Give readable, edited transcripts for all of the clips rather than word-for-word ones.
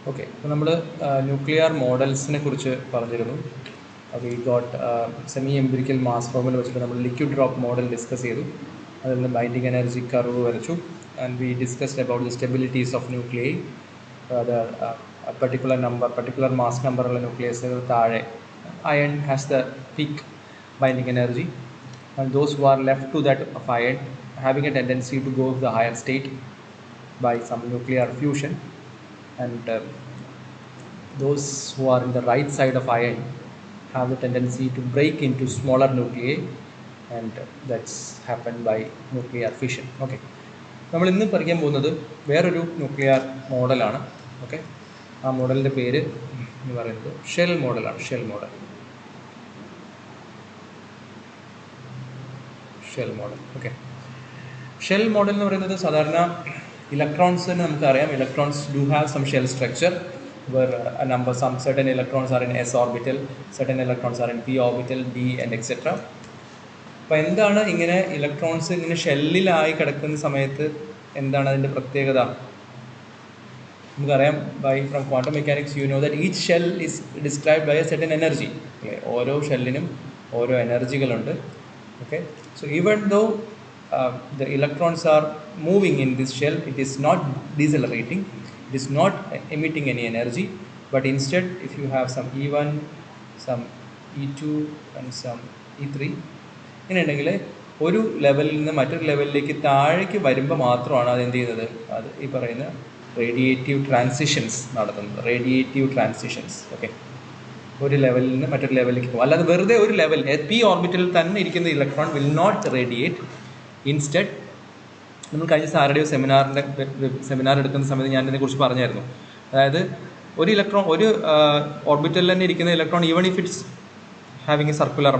Okay, അപ്പോൾ നമ്മൾ nuclear മോഡൽസിനെ കുറിച്ച് പറഞ്ഞിരുന്നു. We got semi empirical mass formula വെച്ചിട്ട് നമ്മൾ ലിക്വിഡ് ഡ്രോപ്പ് മോഡൽ ഡിസ്കസ് ചെയ്തു. അതിൽ നിന്ന് ബൈൻഡിങ് എനർജി കർവ് വരച്ചു. And we discussed about the stabilities of nuclei. അത് പർട്ടിക്കുലർ മാസ് നമ്പറുള്ള ന്യൂക്ലിയസ് താഴെ iron has the peak binding energy, and those who are left to that of iron having a tendency to go to the higher state by some nuclear fusion, and those who are in the right side of iron have the tendency to break into smaller nuclei, and that's happened by nuclear fission. Okay, നമ്മൾ ഇന്ന് പഠിക്കാൻ പോകുന്നത് വേറൊരു nuclear മോഡലാണ്. Okay, ആ മോഡലിൻ്റെ പേര് എന്ന് പറയുന്നത് ഷെൽ മോഡലാണ്. Shell model. Okay, shell model എന്ന് പറയുന്നത് സാധാരണ ഇലക്ട്രോൺസിന് നമുക്കറിയാം, electrons do have some shell structure where a number, some certain electrons are in s orbital, certain electrons are in p orbital, d and etc. അപ്പോൾ എന്താണ് ഇങ്ങനെ electrons ഇങ്ങനെ ഷെല്ലിലായി കിടക്കുന്ന സമയത്ത് എന്താണ് അതിൻ്റെ പ്രത്യേകത? നമുക്കറിയാം, from quantum mechanics you know that each shell is described by a certain energy. അല്ലേ, ഓരോ ഷെല്ലിനും ഓരോ എനർജികളുണ്ട്. Okay, so even though the electrons are moving in this shell, it is not decelerating, it is not emitting any energy, but instead if you have some E1, some E2 and some E3, ഇങ്ങനെയുണ്ടെങ്കിൽ ഒരു ലെവലിൽ നിന്ന് മറ്റൊരു ലെവലിലേക്ക് താഴേക്ക് വരുമ്പോൾ മാത്രമാണ് അത് എന്ത് ചെയ്യുന്നത്, അത് ഈ പറയുന്ന റേഡിയേറ്റീവ് ട്രാൻസിഷൻസ് നടത്തുന്നത്. Radiative transitions. ഓക്കെ, ഒരു ലെവലിൽ നിന്ന് മറ്റൊരു ലെവലിലേക്ക് പോകും. അല്ലാതെ വെറുതെ ഒരു ലെവൽ പി ഓർബിറ്റലിൽ തന്നെ ഇരിക്കുന്ന electron will not radiate. Instead, നമ്മൾ കഴിഞ്ഞ സാറ്റർഡേ സെമിനാർ എടുക്കുന്ന സമയത്ത് ഞാൻ ഇതിനെക്കുറിച്ച് പറഞ്ഞായിരുന്നു. അതായത് ഒരു ഇലക്ട്രോൺ ഒരു ഓർബിറ്റലിൽ തന്നെ ഇരിക്കുന്ന electron, even if it's having A circular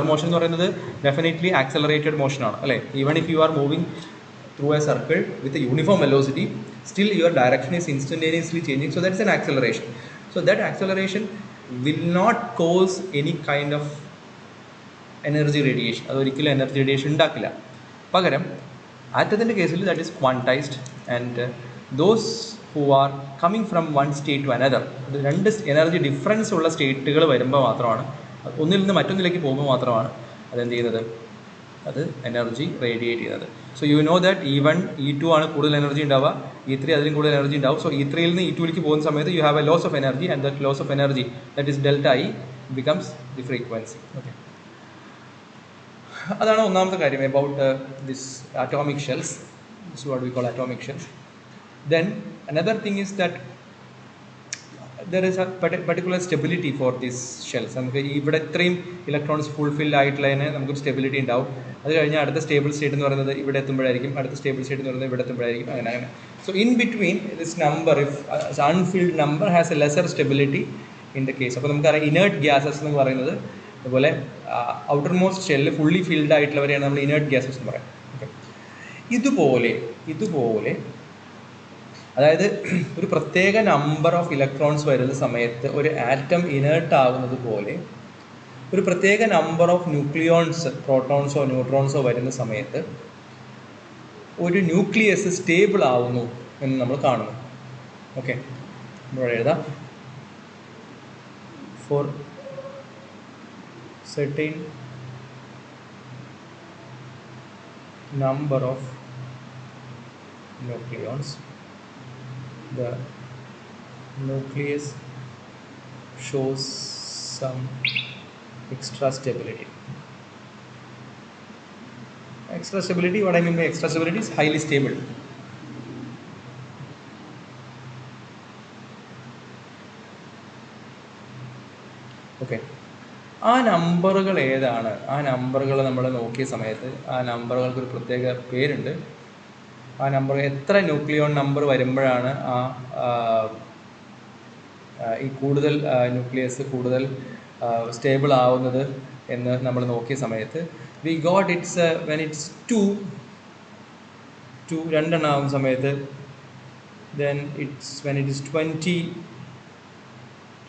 motion എന്ന് പറയുന്നത് ഡെഫിനറ്റ്ലി ആക്സലറേറ്റഡ് മോഷനാണ്. അല്ലേ, even if you are moving through a circle with a uniform velocity, still your direction is instantaneously changing, so that's an acceleration. So that acceleration will not cause any kind of energy radiation. അതൊരിക്കലും energy radiation ഉണ്ടാക്കില്ല. പകരം ആറ്റത്തിൻ്റെ കേസിൽ that is quantized, and those who are coming from one state to another, അത് രണ്ട് energy difference ഉള്ള സ്റ്റേറ്റുകൾ വരുമ്പോൾ മാത്രമാണ്, ഒന്നിൽ നിന്ന് മറ്റൊന്നിലേക്ക് പോകുമ്പോൾ മാത്രമാണ് അതെന്ത് ചെയ്യുന്നത്, അത് എനർജി റേഡിയേറ്റ് ചെയ്യുന്നത്. So you know that E1 E2 ആണ് കൂടുതൽ എനർജി ഉണ്ടാവുക, E3 അതിലും കൂടുതൽ എനർജി ഉണ്ടാവും. സോ E3യിൽ നിന്ന് E2ലേക്ക് പോകുന്ന സമയത്ത് you have a loss of energy, and that loss of energy, that is delta I, becomes the frequency. Okay, അതാണ് ഒന്നാമത്തെ കാര്യം about this atomic shells. This what we call atomic shells. Then another thing is that there is a particular stability for these shells. നമുക്ക് ഇവിടെ ഇത്രയും electrons fulfil ആയിട്ടുള്ളതിന് നമുക്കൊരു stability ഉണ്ടാവും. അത് കഴിഞ്ഞാൽ അടുത്ത സ്റ്റേബിൾ സ്റ്റേറ്റ് എന്ന് പറയുന്നത് ഇവിടെ എത്തുമ്പോഴായിരിക്കും, അടുത്ത സ്റ്റേബിൾ സ്റ്റേറ്റ് എന്ന് പറയുന്നത് ഇവിടെ എത്തുമ്പോഴായിരിക്കും, അങ്ങനെ. So in between this number, if unfilled number has a lesser stability in the case. അപ്പോൾ നമുക്കറിയാം ഇനേർട്ട് ഗ്യാസസ് എന്ന് പറയുന്നത്, അതുപോലെ outermost shell fully filled ആയിട്ടുള്ളവരെയാണ് നമ്മൾ ഇനേർട്ട് ഗ്യാസസ് എന്ന് പറയാം. ഓക്കെ, ഇതുപോലെ അതായത് ഒരു പ്രത്യേക നമ്പർ ഓഫ് ഇലക്ട്രോൺസ് വരുന്ന സമയത്ത് ഒരു ആറ്റം ഇനേർട്ട് ആകുന്നത് പോലെ ഒരു പ്രത്യേക നമ്പർ ഓഫ് ന്യൂക്ലിയോൺസ്, പ്രോട്ടോൺസോ ന്യൂട്രോൺസോ വരുന്ന സമയത്ത് ഒരു ന്യൂക്ലിയസ് സ്റ്റേബിൾ ആവുന്നു എന്ന് നമ്മൾ കാണുന്നു. ഓക്കെ, ഇവിടെ എഴുതാം, four certain number of nucleons, the nucleus shows some extra stability. What I mean by extra stability is highly stable. Okay, ആ നമ്പറുകൾ ഏതാണ്? ആ നമ്പറുകൾ നമ്മൾ നോക്കിയ സമയത്ത് ആ നമ്പറുകൾക്ക് ഒരു പ്രത്യേക പേരുണ്ട്. ആ നമ്പർ എത്ര ന്യൂക്ലിയോൺ നമ്പർ വരുമ്പോഴാണ് ഈ കൂടുതൽ ന്യൂക്ലിയസ് കൂടുതൽ സ്റ്റേബിൾ ആവുന്നത് എന്ന് നമ്മൾ നോക്കിയ സമയത്ത് we got it's when it's 2 രണ്ടെണ്ണം ആവുന്ന സമയത്ത്, then it's when it is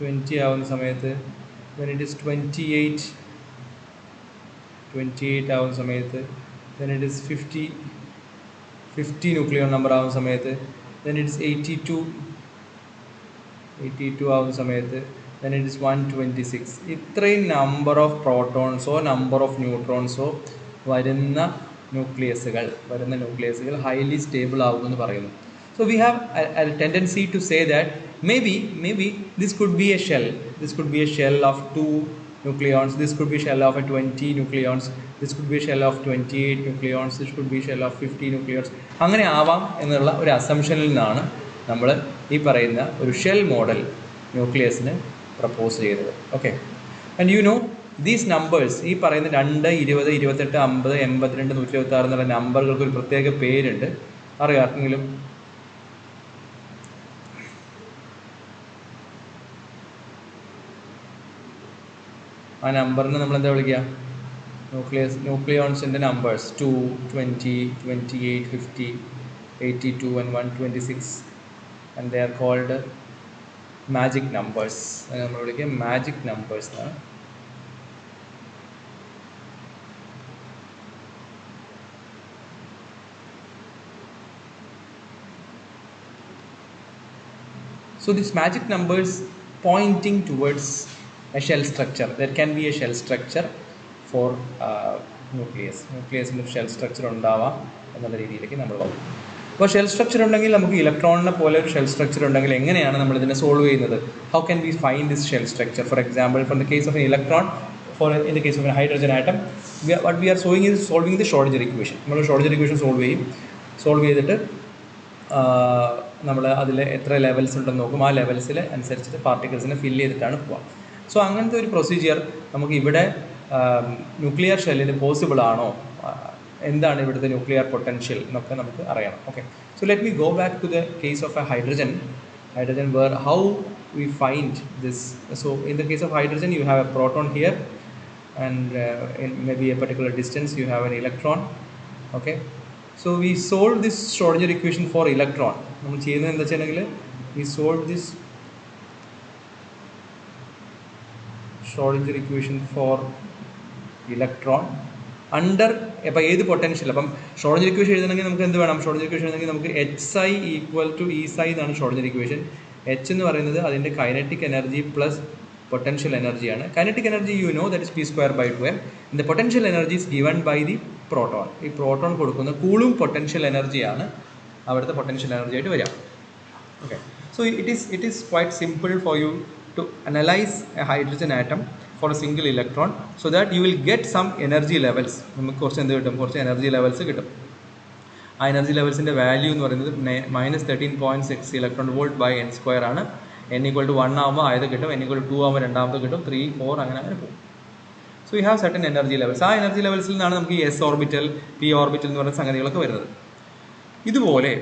20 ആവുന്ന സമയത്ത്, when it is 28 ആവുന്ന സമയത്ത്, then it is 50 nucleon number ആവുന്ന സമയത്ത്, then it is 82 82 ആവുന്ന സമയത്ത് then it is 126. ഇത്രയും നമ്പർ ഓഫ് പ്രോട്ടോൺസോ നമ്പർ ഓഫ് ന്യൂട്രോൺസോ വരുന്ന ന്യൂക്ലിയസുകൾ ഹൈലി സ്റ്റേബിൾ ആകുമെന്ന് പറയുന്നു. So we have a tendency to say that maybe this could be a shell. This could be a shell of 2 nucleons. This could be a shell of a 20 nucleons. This could be a shell of 28 nucleons. This could be a shell of 50 nucleons. അങ്ങനെ ആവാം എന്നുള്ള ഒരു അസംഷനിൽ നിന്നാണ് നമ്മൾ ഈ പറയുന്ന ഒരു shell model ന്യൂക്ലിയസിന് propose ചെയ്തത്. Okay, and you know these numbers, ഈ പറയുന്ന 2, 20, 28, 50, 82, 126 എന്നുള്ള നമ്പറുകൾക്ക് ഒരു പ്രത്യേക പേരുണ്ട്. അറിയാം ആർക്കെങ്കിലും? ആ നമ്പറിന് നമ്മൾ എന്താ വിളിക്കുക? ന്യൂക്ലിയോൺസിൻ്റെ numbers 2, 20, 28, 50, 82 and 126, and they are called magic numbers. അതിന് നമ്മൾ വിളിക്കുക മാജിക് നമ്പേഴ്സ് എന്നാണ്. So these magic numbers pointing towards a shell structure. There can be a shell structure for nucleus. ന്യൂക്ലിയസിന് ഷെൽ സ്ട്രക്ചർ ഉണ്ടാവാം എന്നുള്ള രീതിയിലേക്ക് നമ്മൾ പോകും. അപ്പോൾ ഷെൽ സ്ട്രക്ചർ ഉണ്ടെങ്കിൽ നമുക്ക് ഇലക്ട്രോണിനെ പോലെ ഒരു ഷെൽ സ്ട്രക്ചർ ഉണ്ടെങ്കിൽ എങ്ങനെയാണ് നമ്മൾ ഇതിനെ സോൾവ് ചെയ്യുന്നത്? How can we find this shell structure? For example, for the case of an electron, in the case of an hydrogen atom, what we are solving the Schrodinger equation. നമ്മൾ Schrodinger equation solve ചെയ്തിട്ട് നമ്മൾ അതിൽ എത്ര levels ഉണ്ടെന്ന് നോക്കും. ആ ലെവൽസിൽ അനുസരിച്ചിട്ട് പാർട്ടിക്കിൾസിനെ fill ചെയ്തിട്ടാണ് പോവുക. സോ അങ്ങനത്തെ ഒരു പ്രൊസീജിയർ നമുക്ക് ഇവിടെ ന്യൂക്ലിയർ ഷെല്ലിന് പോസിബിൾ ആണോ, എന്താണ് ഇവിടുത്തെ ന്യൂക്ലിയർ പൊട്ടൻഷ്യൽ എന്നൊക്കെ നമുക്ക് അറിയണം. Okay, so let me go back to the case of a hydrogen where how we find this. So in the case of hydrogen, you have a proton here, and in maybe a particular distance you have an electron. Okay, so we solved this Schrodinger equation for electron. നമ്മൾ ചെയ്യുന്നത് എന്താ വെച്ചാൽ we solved this Schrodinger equation for electron under അപ്പോൾ ഏത് potential. അപ്പം Schrödinger equation എഴുതണമെങ്കിൽ നമുക്ക് എന്ത് വേണം? ഷ്രോഡിഞ്ചർ ഇക്വേഷൻ എഴുതണമെങ്കിൽ നമുക്ക് HI ഈക്വൽ ടു ESI എന്നാണ് ഷ്രോഡിഞ്ചർ ഇക്വേഷൻ. എച്ച് എന്ന് പറയുന്നത് അതിൻ്റെ കൈനറ്റിക് എനർജി പ്ലസ് പൊട്ടൻഷ്യൽ എനർജിയാണ്. Kinetic energy you know that is P²/2m. The potential energy is given by the proton. ഈ പ്രോട്ടോൺ കൊടുക്കുന്ന കൂളും പൊട്ടൻഷ്യൽ എനർജിയാണ് അവിടുത്തെ പൊട്ടൻഷ്യൽ എനർജി ആയിട്ട് വരിക. Okay, so it is quite simple for you to analyse a hydrogen atom for a single electron, so that you will get some energy levels. നമുക്ക് കുറച്ച് എന്ത് കിട്ടും? കുറച്ച് എനർജി ലെവൽസ് കിട്ടും. ആ എനർജി ലെവൽസിൻ്റെ വാല്യൂ എന്ന് പറയുന്നത് -13.6 ഇലക്ട്രോൺ വോൾട്ട് ബൈ n² ആണ്. n = 1 ആകുമ്പോൾ ആയത് കിട്ടും, n = 2 ആകുമ്പോൾ രണ്ടാമത് കിട്ടും, 3, 4 അങ്ങനെ പോകും. So you have certain energy levels. ആ എനർജി ലെവൽസിൽ നിന്നാണ് നമുക്ക് ഈ S ഓർബിറ്റൽ, P ഓർബിറ്റൽ എന്ന് പറയുന്ന സംഗതികളൊക്കെ വരുന്നത്. ഇതുപോലെ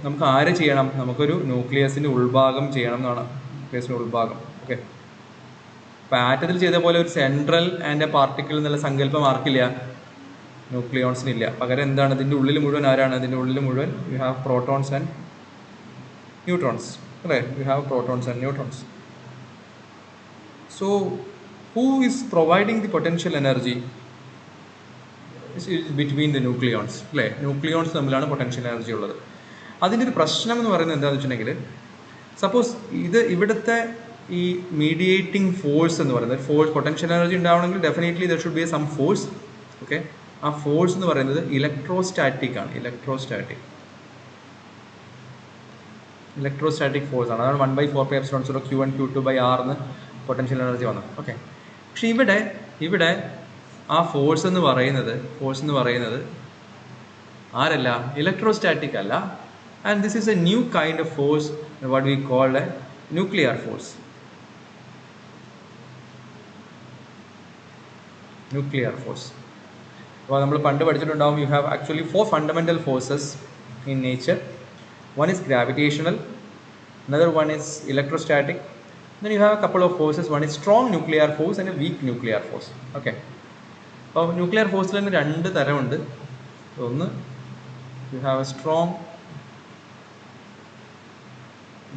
നമുക്ക് ആര് ചെയ്യണം? നമുക്കൊരു ന്യൂക്ലിയസിൻ്റെ ഉൾഭാഗം ചെയ്യണം എന്നാണ്. ന്യൂക്ലിയസിൻ്റെ ഉൾഭാഗം. ഓക്കെ, ഇപ്പോൾ ആറ്റത്തിൽ ചെയ്ത പോലെ ഒരു സെൻട്രൽ ആൻഡ് എ പാർട്ടിക്കിൾ എന്നുള്ള സങ്കല്പം ആർക്കില്ല? ന്യൂക്ലിയോൺസിനില്ല. പകരം എന്താണ്? ഇതിൻ്റെ ഉള്ളിൽ മുഴുവൻ ആരാണ്? ഇതിൻ്റെ ഉള്ളിൽ മുഴുവൻ you have protons and neutrons, അല്ലേ? You have protons and neutrons. So who is providing the potential energy? Between the nucleons, അല്ലേ? ന്യൂക്ലിയോൺസ് തമ്മിലാണ് പൊട്ടൻഷ്യൽ എനർജി ഉള്ളത്. അതിൻ്റെ ഒരു പ്രശ്നം എന്ന് പറയുന്നത് എന്താണെന്ന് വെച്ചിട്ടുണ്ടെങ്കിൽ, സപ്പോസ് ഇവിടുത്തെ ഈ മീഡിയേറ്റിംഗ് ഫോഴ്സ് എന്ന് പറയുന്നത്, ഫോഴ്സ് പൊട്ടൻഷ്യൽ എനർജി ഉണ്ടാവണമെങ്കിൽ definitely there should be some force. Okay, ആ ഫോഴ്സ് എന്ന് പറയുന്നത് ഇലക്ട്രോസ്റ്റാറ്റിക് ആണ്. ഇലക്ട്രോസ്റ്റാറ്റിക് ഫോഴ്സ് ആണ്. അതാണ് 1/4πε0 Q1 Q2/R എന്ന് പൊട്ടൻഷ്യൽ എനർജി വന്നത്. ഓക്കെ, പക്ഷെ ഇവിടെ ആ ഫോഴ്സ് എന്ന് പറയുന്നത് ആരല്ല? ഇലക്ട്രോസ്റ്റാറ്റിക് അല്ല. And this is a new kind of force, what we called a nuclear force. അപ്പോൾ നമ്മൾ പണ്ട് പഠിച്ചിട്ടുണ്ടാവും, you have actually 4 fundamental forces in nature. One is gravitational, another one is electrostatic, then you have a couple of forces. One is strong nuclear force and a weak nuclear force. Okay, അപ്പോൾ nuclear ഫോഴ്സിൽ തന്നെ 2 തരമുണ്ട്. ഒന്ന്, U have A strong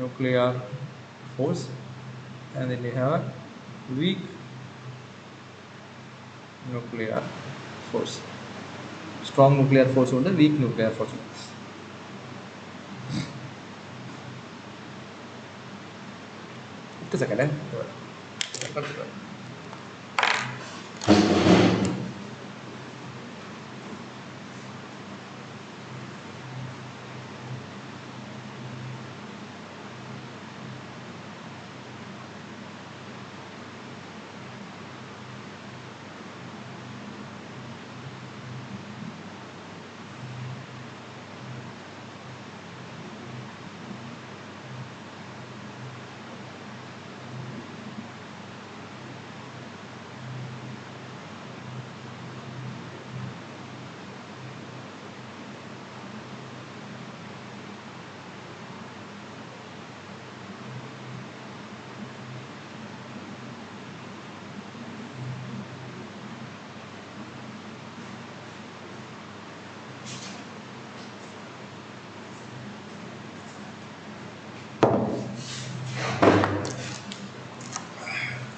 nuclear force, and then you have a weak nuclear force. Strong nuclear force ഉണ്ട്, weak nuclear force ഉണ്ട്. 1 second.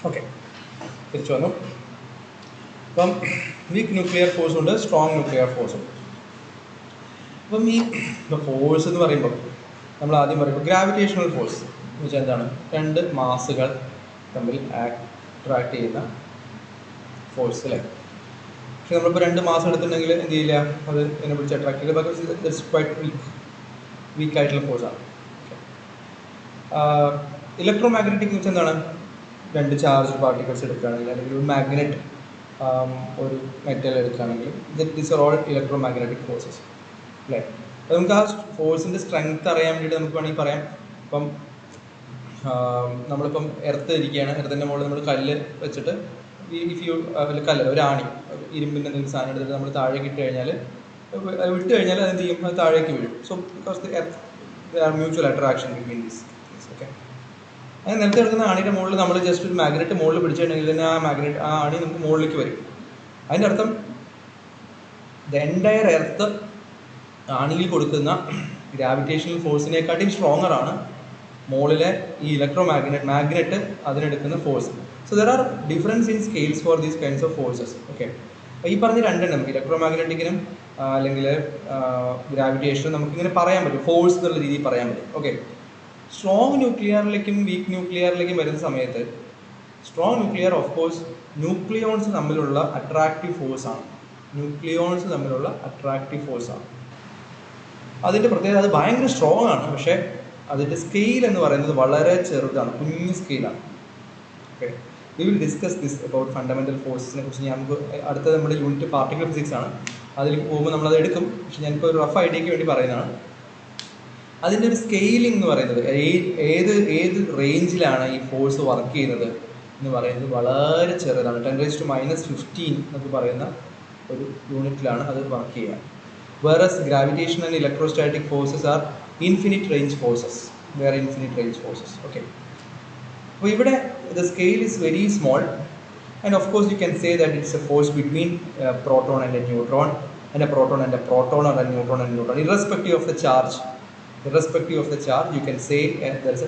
Okay, തിരിച്ചു വന്നു. അപ്പം week nuclear force ഉണ്ട്, strong nuclear force ഉണ്ട്. അപ്പം ഈ ഫോഴ്സ് എന്ന് പറയുമ്പോൾ നമ്മൾ ആദ്യം പറയുമ്പോൾ ഗ്രാവിറ്റേഷണൽ ഫോഴ്സ് എന്ന് വെച്ചാൽ എന്താണ്? 2 മാസുകൾ തമ്മിൽ അട്രാക്ട് ചെയ്യുന്ന ഫോഴ്സ് അല്ലേ. പക്ഷെ നമ്മളിപ്പോൾ 2 മാസം എടുത്തിട്ടുണ്ടെങ്കിൽ എന്ത് ചെയ്യില്ല, അത് എന്നെ പിടിച്ച് അട്രാക്ട് ചെയ്യില്ല. ബിക്കോസ് ഇറ്റ്സ് ക്വൈറ്റ് വീക്കായിട്ടുള്ള ഫോഴ്സാണ്. ഇലക്ട്രോ മാഗ്നറ്റിക് എന്ന് വെച്ചാൽ എന്താണ്? 2 ചാർജ് പാർട്ടിക്കിൾസ് എടുക്കുകയാണെങ്കിൽ, അല്ലെങ്കിൽ ഒരു മാഗ്നറ്റ് ഒരു മെറ്റൽ എടുക്കുകയാണെങ്കിൽ, these are all electro magnetic forces അല്ലേ. അപ്പോൾ നമുക്ക് ആ ഫോഴ്സിൻ്റെ സ്ട്രെങ്ത് അറിയാൻ വേണ്ടിയിട്ട് നമുക്ക് വേണമെങ്കിൽ പറയാം. ഇപ്പം നമ്മളിപ്പം എർത്ത് ഇരിക്കുകയാണ്, എർത്തിൻ്റെ മുകളിൽ നമ്മൾ കല്ല് വെച്ചിട്ട് ഇഫ് യു കല്ല് ഒരു ആണി ഇരുമ്പിൻ്റെ എന്തെങ്കിലും സാധനം എടുത്തിട്ട് നമ്മൾ താഴേക്ക് ഇട്ട് കഴിഞ്ഞാൽ, വിട്ട് കഴിഞ്ഞാൽ അതെന്ത് ചെയ്യും? അത് താഴേക്ക് വീഴും. So because the earth there are mutual attraction between these. Okay, അങ്ങനെ നിലത്ത് കിടക്കുന്ന ആണിയുടെ മുകളിൽ നമ്മൾ ജസ്റ്റ് ഒരു മാഗ്നറ്റ് മുകളിൽ പിടിച്ചിട്ടുണ്ടെങ്കിൽ തന്നെ ആ ആണി നമുക്ക് മുകളിലേക്ക് വരും. അതിൻ്റെ അർത്ഥം ദ എൻറ്റയർ എർത്ത് ആണിയിൽ കൊടുക്കുന്ന ഗ്രാവിറ്റേഷണൽ ഫോഴ്സിനെക്കാട്ടിയും സ്ട്രോങ്ങർ ആണ് മുകളിലെ ഈ ഇലക്ട്രോ മാഗ്നറ്റ് അതിനെടുക്കുന്ന force. So there are difference in scales for these kinds of forces. Okay, അപ്പോൾ ഈ പറഞ്ഞ 2 നമുക്ക് ഇലക്ട്രോ മാഗ്നറ്റിക്കിനും അല്ലെങ്കിൽ ഗ്രാവിറ്റേഷനും നമുക്കിങ്ങനെ പറയാൻ പറ്റും, ഫോഴ്സ് എന്നുള്ള രീതിയിൽ പറയാൻ പറ്റും. ഓക്കെ, സ്ട്രോങ് ന്യൂക്ലിയറിലേക്കും വീക്ക് ന്യൂക്ലിയറിലേക്കും വരുന്ന സമയത്ത് strong nuclear of course nucleons തമ്മിലുള്ള അട്രാക്റ്റീവ് ഫോഴ്സാണ്. അതിൻ്റെ പ്രത്യേകത അത് ഭയങ്കര സ്ട്രോങ് ആണ്, പക്ഷേ അതിൻ്റെ സ്കെയിൽ എന്ന് പറയുന്നത് വളരെ ചെറുതാണ്, കുഞ്ഞു സ്കെയിലാണ്. Okay, we will discuss this about fundamental ഫോഴ്സിനെ കുറിച്ച്. നമുക്ക് അടുത്ത നമ്മുടെ യൂണിറ്റ് പാർട്ടിക്കിൾ ഫിസിക്സ് ആണ്, അതിലേക്ക് പോകുമ്പോൾ നമ്മളത് എടുക്കും. പക്ഷെ ഞാനിപ്പോൾ ഒരു റഫ് ഐഡിയയ്ക്ക് വേണ്ടി പറയുന്നതാണ്. അതിൻ്റെ ഒരു സ്കെയിലിംഗ് എന്ന് പറയുന്നത് ഏത് റേഞ്ചിലാണ് ഈ ഫോഴ്സ് വർക്ക് ചെയ്യുന്നത് എന്ന് പറയുന്നത് വളരെ ചെറുതാണ്. 10⁻⁻15 എന്നൊക്കെ പറയുന്ന ഒരു യൂണിറ്റിലാണ് അത് വർക്ക് ചെയ്യുക. Whereas gravitation and electrostatic forces are infinite range forces. Okay, അപ്പോൾ ഇവിടെ the scale is very small and of course you can say that it's A force between proton and A neutron and A proton and A proton or A neutron and neutron irrespective of the charge, you can say there is a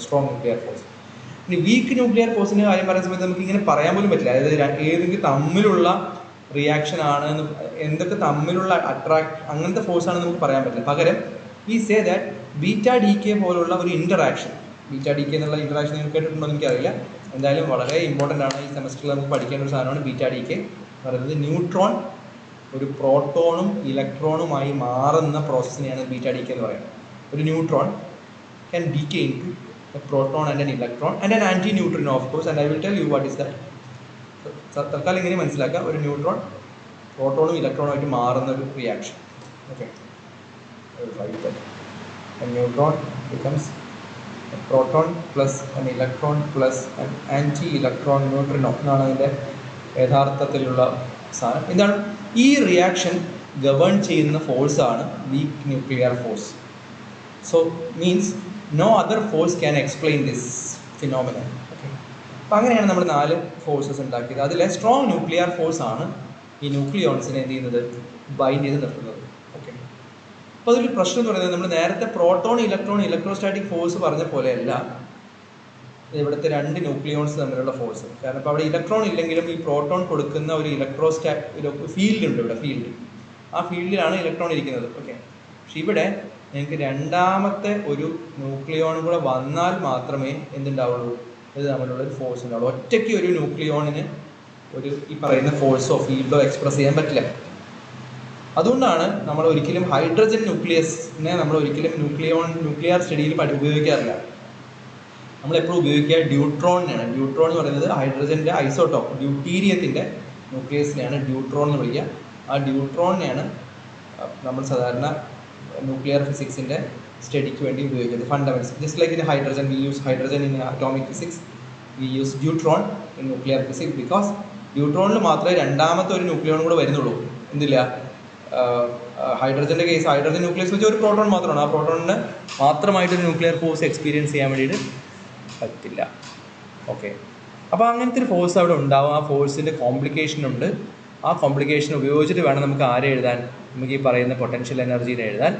strong nuclear force. ഇനി weak nuclear ഫോഴ്സിൻ്റെ കാര്യം പറയുന്ന സമയത്ത് നമുക്ക് ഇങ്ങനെ പറയാൻ പോലും പറ്റില്ല. അതായത് ഏതെങ്കിലും തമ്മിലുള്ള റിയാക്ഷൻ ആണ്, എന്തൊക്കെ തമ്മിലുള്ള അങ്ങനത്തെ ഫോഴ്സ് ആണെന്ന് നമുക്ക് പറയാൻ പറ്റില്ല. പകരം we say that beta D K പോലുള്ള ഒരു ഇൻ്ററാക്ഷൻ, ബീറ്റ ഡി കെ എന്നുള്ള ഇൻ്ററാക്ഷൻ നിങ്ങൾ കേട്ടിട്ടുണ്ടോ എന്ന് എനിക്കറിയില്ല. എന്തായാലും വളരെ ഇമ്പോർട്ടൻ്റ് ആണ്, ഈ സെമസ്റ്ററിൽ നമുക്ക് പഠിക്കേണ്ട ഒരു സാധനമാണ് ബീറ്റ ഡി കെ പറയുന്നത്. ന്യൂട്രോൺ ഒരു പ്രോട്ടോണും ഇലക്ട്രോണുമായി മാറുന്ന പ്രോസസ്സിനെയാണ് ബീറ്റ ഡി കെ എന്ന് പറയുന്നത്. ഒരു neutron can decay into a proton and an electron and an anti-neutrino of course, and I will tell you what is that. തൽക്കാലം ഇങ്ങനെ മനസ്സിലാക്കുക, ഒരു ന്യൂട്രോൺ പ്രോട്ടോണും ഇലക്ട്രോണും ആയിട്ട് മാറുന്ന ഒരു reaction. Okay, a neutron becomes a proton plus an electron plus an anti-electron neutrino എന്നാണ് അതിൻ്റെ യഥാർത്ഥത്തിലുള്ള സാധനം. എന്താണ് ഈ റിയാക്ഷൻ ഗവേൺ ചെയ്യുന്ന ഫോഴ്സാണ് weak nuclear force. So means no other force can explain this phenomenon. Okay, അപ്പോൾ അങ്ങനെയാണ് നമ്മൾ 4 ഫോഴ്സസ് ഉണ്ടാക്കിയത്. അതിലെ സ്ട്രോങ് ന്യൂക്ലിയർ ഫോഴ്സ് ആണ് ഈ ന്യൂക്ലിയോൺസിനെ എന്ത് ചെയ്യുന്നത്, ബൈൻഡ് ചെയ്ത് നിർത്തുന്നത്. ഓക്കെ, അപ്പോൾ അതൊരു പ്രശ്നം എന്ന് പറയുന്നത് നമ്മൾ നേരത്തെ പ്രോട്ടോൺ ഇലക്ട്രോൺ ഇലക്ട്രോസ്റ്റാറ്റിക് ഫോഴ്സ് പറഞ്ഞ പോലെയല്ല ഇവിടുത്തെ 2 ന്യൂക്ലിയോൺസ് തമ്മിലുള്ള ഫോഴ്സ്. കാരണം ഇപ്പോൾ അവിടെ ഇലക്ട്രോൺ ഇല്ലെങ്കിലും ഈ പ്രോട്ടോൺ കൊടുക്കുന്ന ഒരു ഫീൽഡ് ഉണ്ട്, ഇവിടെ ഫീൽഡ്, ആ ഫീൽഡിലാണ് ഇലക്ട്രോൺ ഇരിക്കുന്നത്. ഓക്കെ, പക്ഷെ ഇവിടെ നിങ്ങൾക്ക് രണ്ടാമത്തെ ഒരു ന്യൂക്ലിയോൺ കൂടെ വന്നാൽ മാത്രമേ എന്തുണ്ടാവുള്ളൂ, ഇത് തമ്മിലുള്ള ഒരു ഫോഴ്സ് ഉണ്ടാവും. ഒറ്റയ്ക്ക് ഒരു ന്യൂക്ലിയോണിന് ഒരു ഈ പറയുന്ന ഫോഴ്സോ ഫീൽഡോ എക്സ്പ്രസ് ചെയ്യാൻ പറ്റില്ല. അതുകൊണ്ടാണ് നമ്മൾ ഒരിക്കലും ഹൈഡ്രജൻ ന്യൂക്ലിയസിനെ നമ്മൾ ഒരിക്കലും ന്യൂക്ലിയർ സ്റ്റഡിയിൽ ഉപയോഗിക്കാറില്ല. നമ്മളെപ്പോഴും ഉപയോഗിക്കുക ഡ്യൂട്രോണിനാണ്. ഡ്യൂട്രോൺ എന്ന് പറയുന്നത് ഹൈഡ്രജൻ്റെ ഐസോട്ടോപ്പ്, ഡ്യൂട്ടീരിയത്തിൻ്റെ ന്യൂക്ലിയസിനെയാണ് ഡ്യൂട്രോൺ എന്ന് വിളിക്കുക. ആ ഡ്യൂട്രോണിനെയാണ് നമ്മൾ സാധാരണ ന്യൂക്ലിയർ ഫിസിക്സിൻ്റെ സ്റ്റഡിക്ക് വേണ്ടി ഉപയോഗിക്കുന്നത്. Fundaments just like in hydrogen, we use hydrogen in atomic physics, we use deuteron in nuclear physics because ഡ്യൂട്രോണിൽ മാത്രമേ രണ്ടാമത്തെ ഒരു ന്യൂക്ലിയോൺ കൂടെ വരുന്നുള്ളൂ. എന്തില്ല, ഹൈഡ്രജൻ്റെ കേസ് ഹൈഡ്രജൻ ന്യൂക്ലിയസ് വെച്ചാൽ ഒരു പ്രോട്ടോൺ മാത്രമാണ്. ആ പ്രോട്ടോണിന് മാത്രമായിട്ടൊരു ന്യൂക്ലിയർ ഫോഴ്സ് എക്സ്പീരിയൻസ് ചെയ്യാൻ വേണ്ടിയിട്ട് പറ്റില്ല. ഓക്കെ, അപ്പോൾ അങ്ങനത്തെ ഒരു ഫോഴ്സ് അവിടെ ഉണ്ടാവും. ആ ഫോഴ്സിൻ്റെ കോംപ്ലിക്കേഷൻ ഉണ്ട്. ആ കോംപ്ലിക്കേഷൻ ഉപയോഗിച്ചിട്ട് വേണം നമുക്ക് ആരെ എഴുതാൻ, നമുക്ക് ഈ പറയുന്ന പൊട്ടൻഷ്യൽ എനർജീനെ എഴുതാൻ.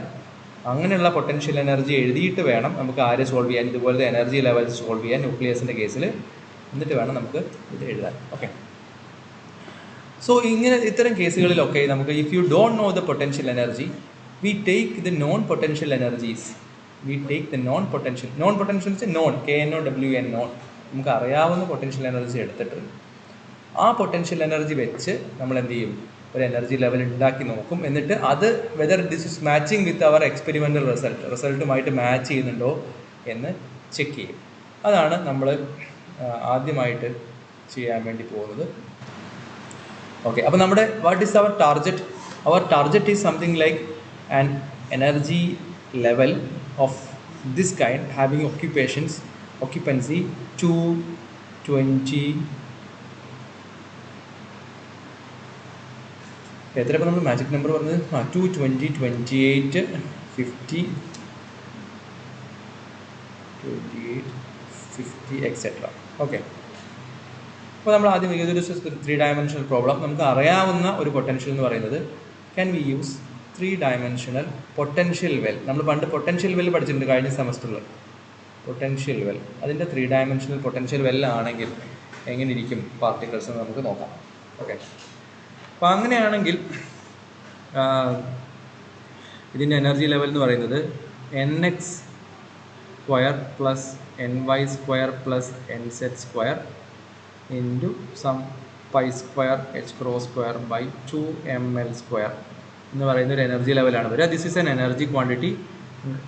അങ്ങനെയുള്ള പൊട്ടൻഷ്യൽ എനർജി എഴുതിയിട്ട് വേണം നമുക്ക് ആരെ സോൾവ് ചെയ്യാൻ, ഇതുപോലത്തെ എനർജി ലെവൽസ് സോൾവ് ചെയ്യാൻ ന്യൂക്ലിയസിൻ്റെ കേസിൽ. എന്നിട്ട് വേണം നമുക്ക് ഇത് എഴുതാൻ. ഓക്കെ, സോ ഇത്തരം കേസുകളിലൊക്കെ നമുക്ക് if you don't know the potential energy, we take the non potential energies. We take the non potential വെച്ചാൽ നോൺ, KNOWN, നോൺ, നമുക്ക് അറിയാവുന്ന പൊട്ടൻഷ്യൽ എനർജി എടുത്തിട്ട് ആ പൊട്ടൻഷ്യൽ എനർജി വെച്ച് നമ്മൾ എന്ത് ചെയ്യും, ഒരു എനർജി ലെവൽ ഉണ്ടാക്കി നോക്കും. എന്നിട്ട് അത് whether this is matching with our experimental റിസൾട്ടുമായിട്ട് മാച്ച് ചെയ്യുന്നുണ്ടോ എന്ന് ചെക്ക് ചെയ്യും. അതാണ് നമ്മൾ ആദ്യമായിട്ട് ചെയ്യാൻ വേണ്ടി പോകുന്നത്. ഓക്കെ, അപ്പോൾ നമ്മുടെ what is our target? Our target is something like an energy level of this kind having occupancy 220. എത്ര ഇപ്പോൾ നമ്മൾ മാജിക് നമ്പർ പറഞ്ഞത്? 220, 28, 50, 28, 50 എക്സെട്ര. ഓക്കെ, അപ്പോൾ നമ്മൾ ആദ്യം ഇതൊരു 3-dimensional പ്രോബ്ലം. നമുക്ക് അറിയാവുന്ന ഒരു പൊട്ടൻഷ്യൽ എന്ന് പറയുന്നത് can we use 3-dimensional potential well. നമ്മൾ പണ്ട് പൊട്ടൻഷ്യൽ വെൽ പഠിച്ചിട്ടുണ്ട് കഴിഞ്ഞ സെമസ്റ്ററിൽ. പൊട്ടൻഷ്യൽ വെൽ, അതിൻ്റെ 3-dimensional പൊട്ടൻഷ്യൽ വെല്ലാണെങ്കിൽ എങ്ങനെ ഇരിക്കും പാർട്ടിക്കിൾസ് എന്ന് നമുക്ക് നോക്കാം. ഓക്കെ, അപ്പോൾ അങ്ങനെയാണെങ്കിൽ ഇതിൻ്റെ എനർജി ലെവൽ എന്ന് പറയുന്നത് NX² + NY² + NZ² into some π² h² 2ml² എന്ന് പറയുന്ന ഒരു എനർജി ലെവലാണ് വരിക. This is N energy quantity.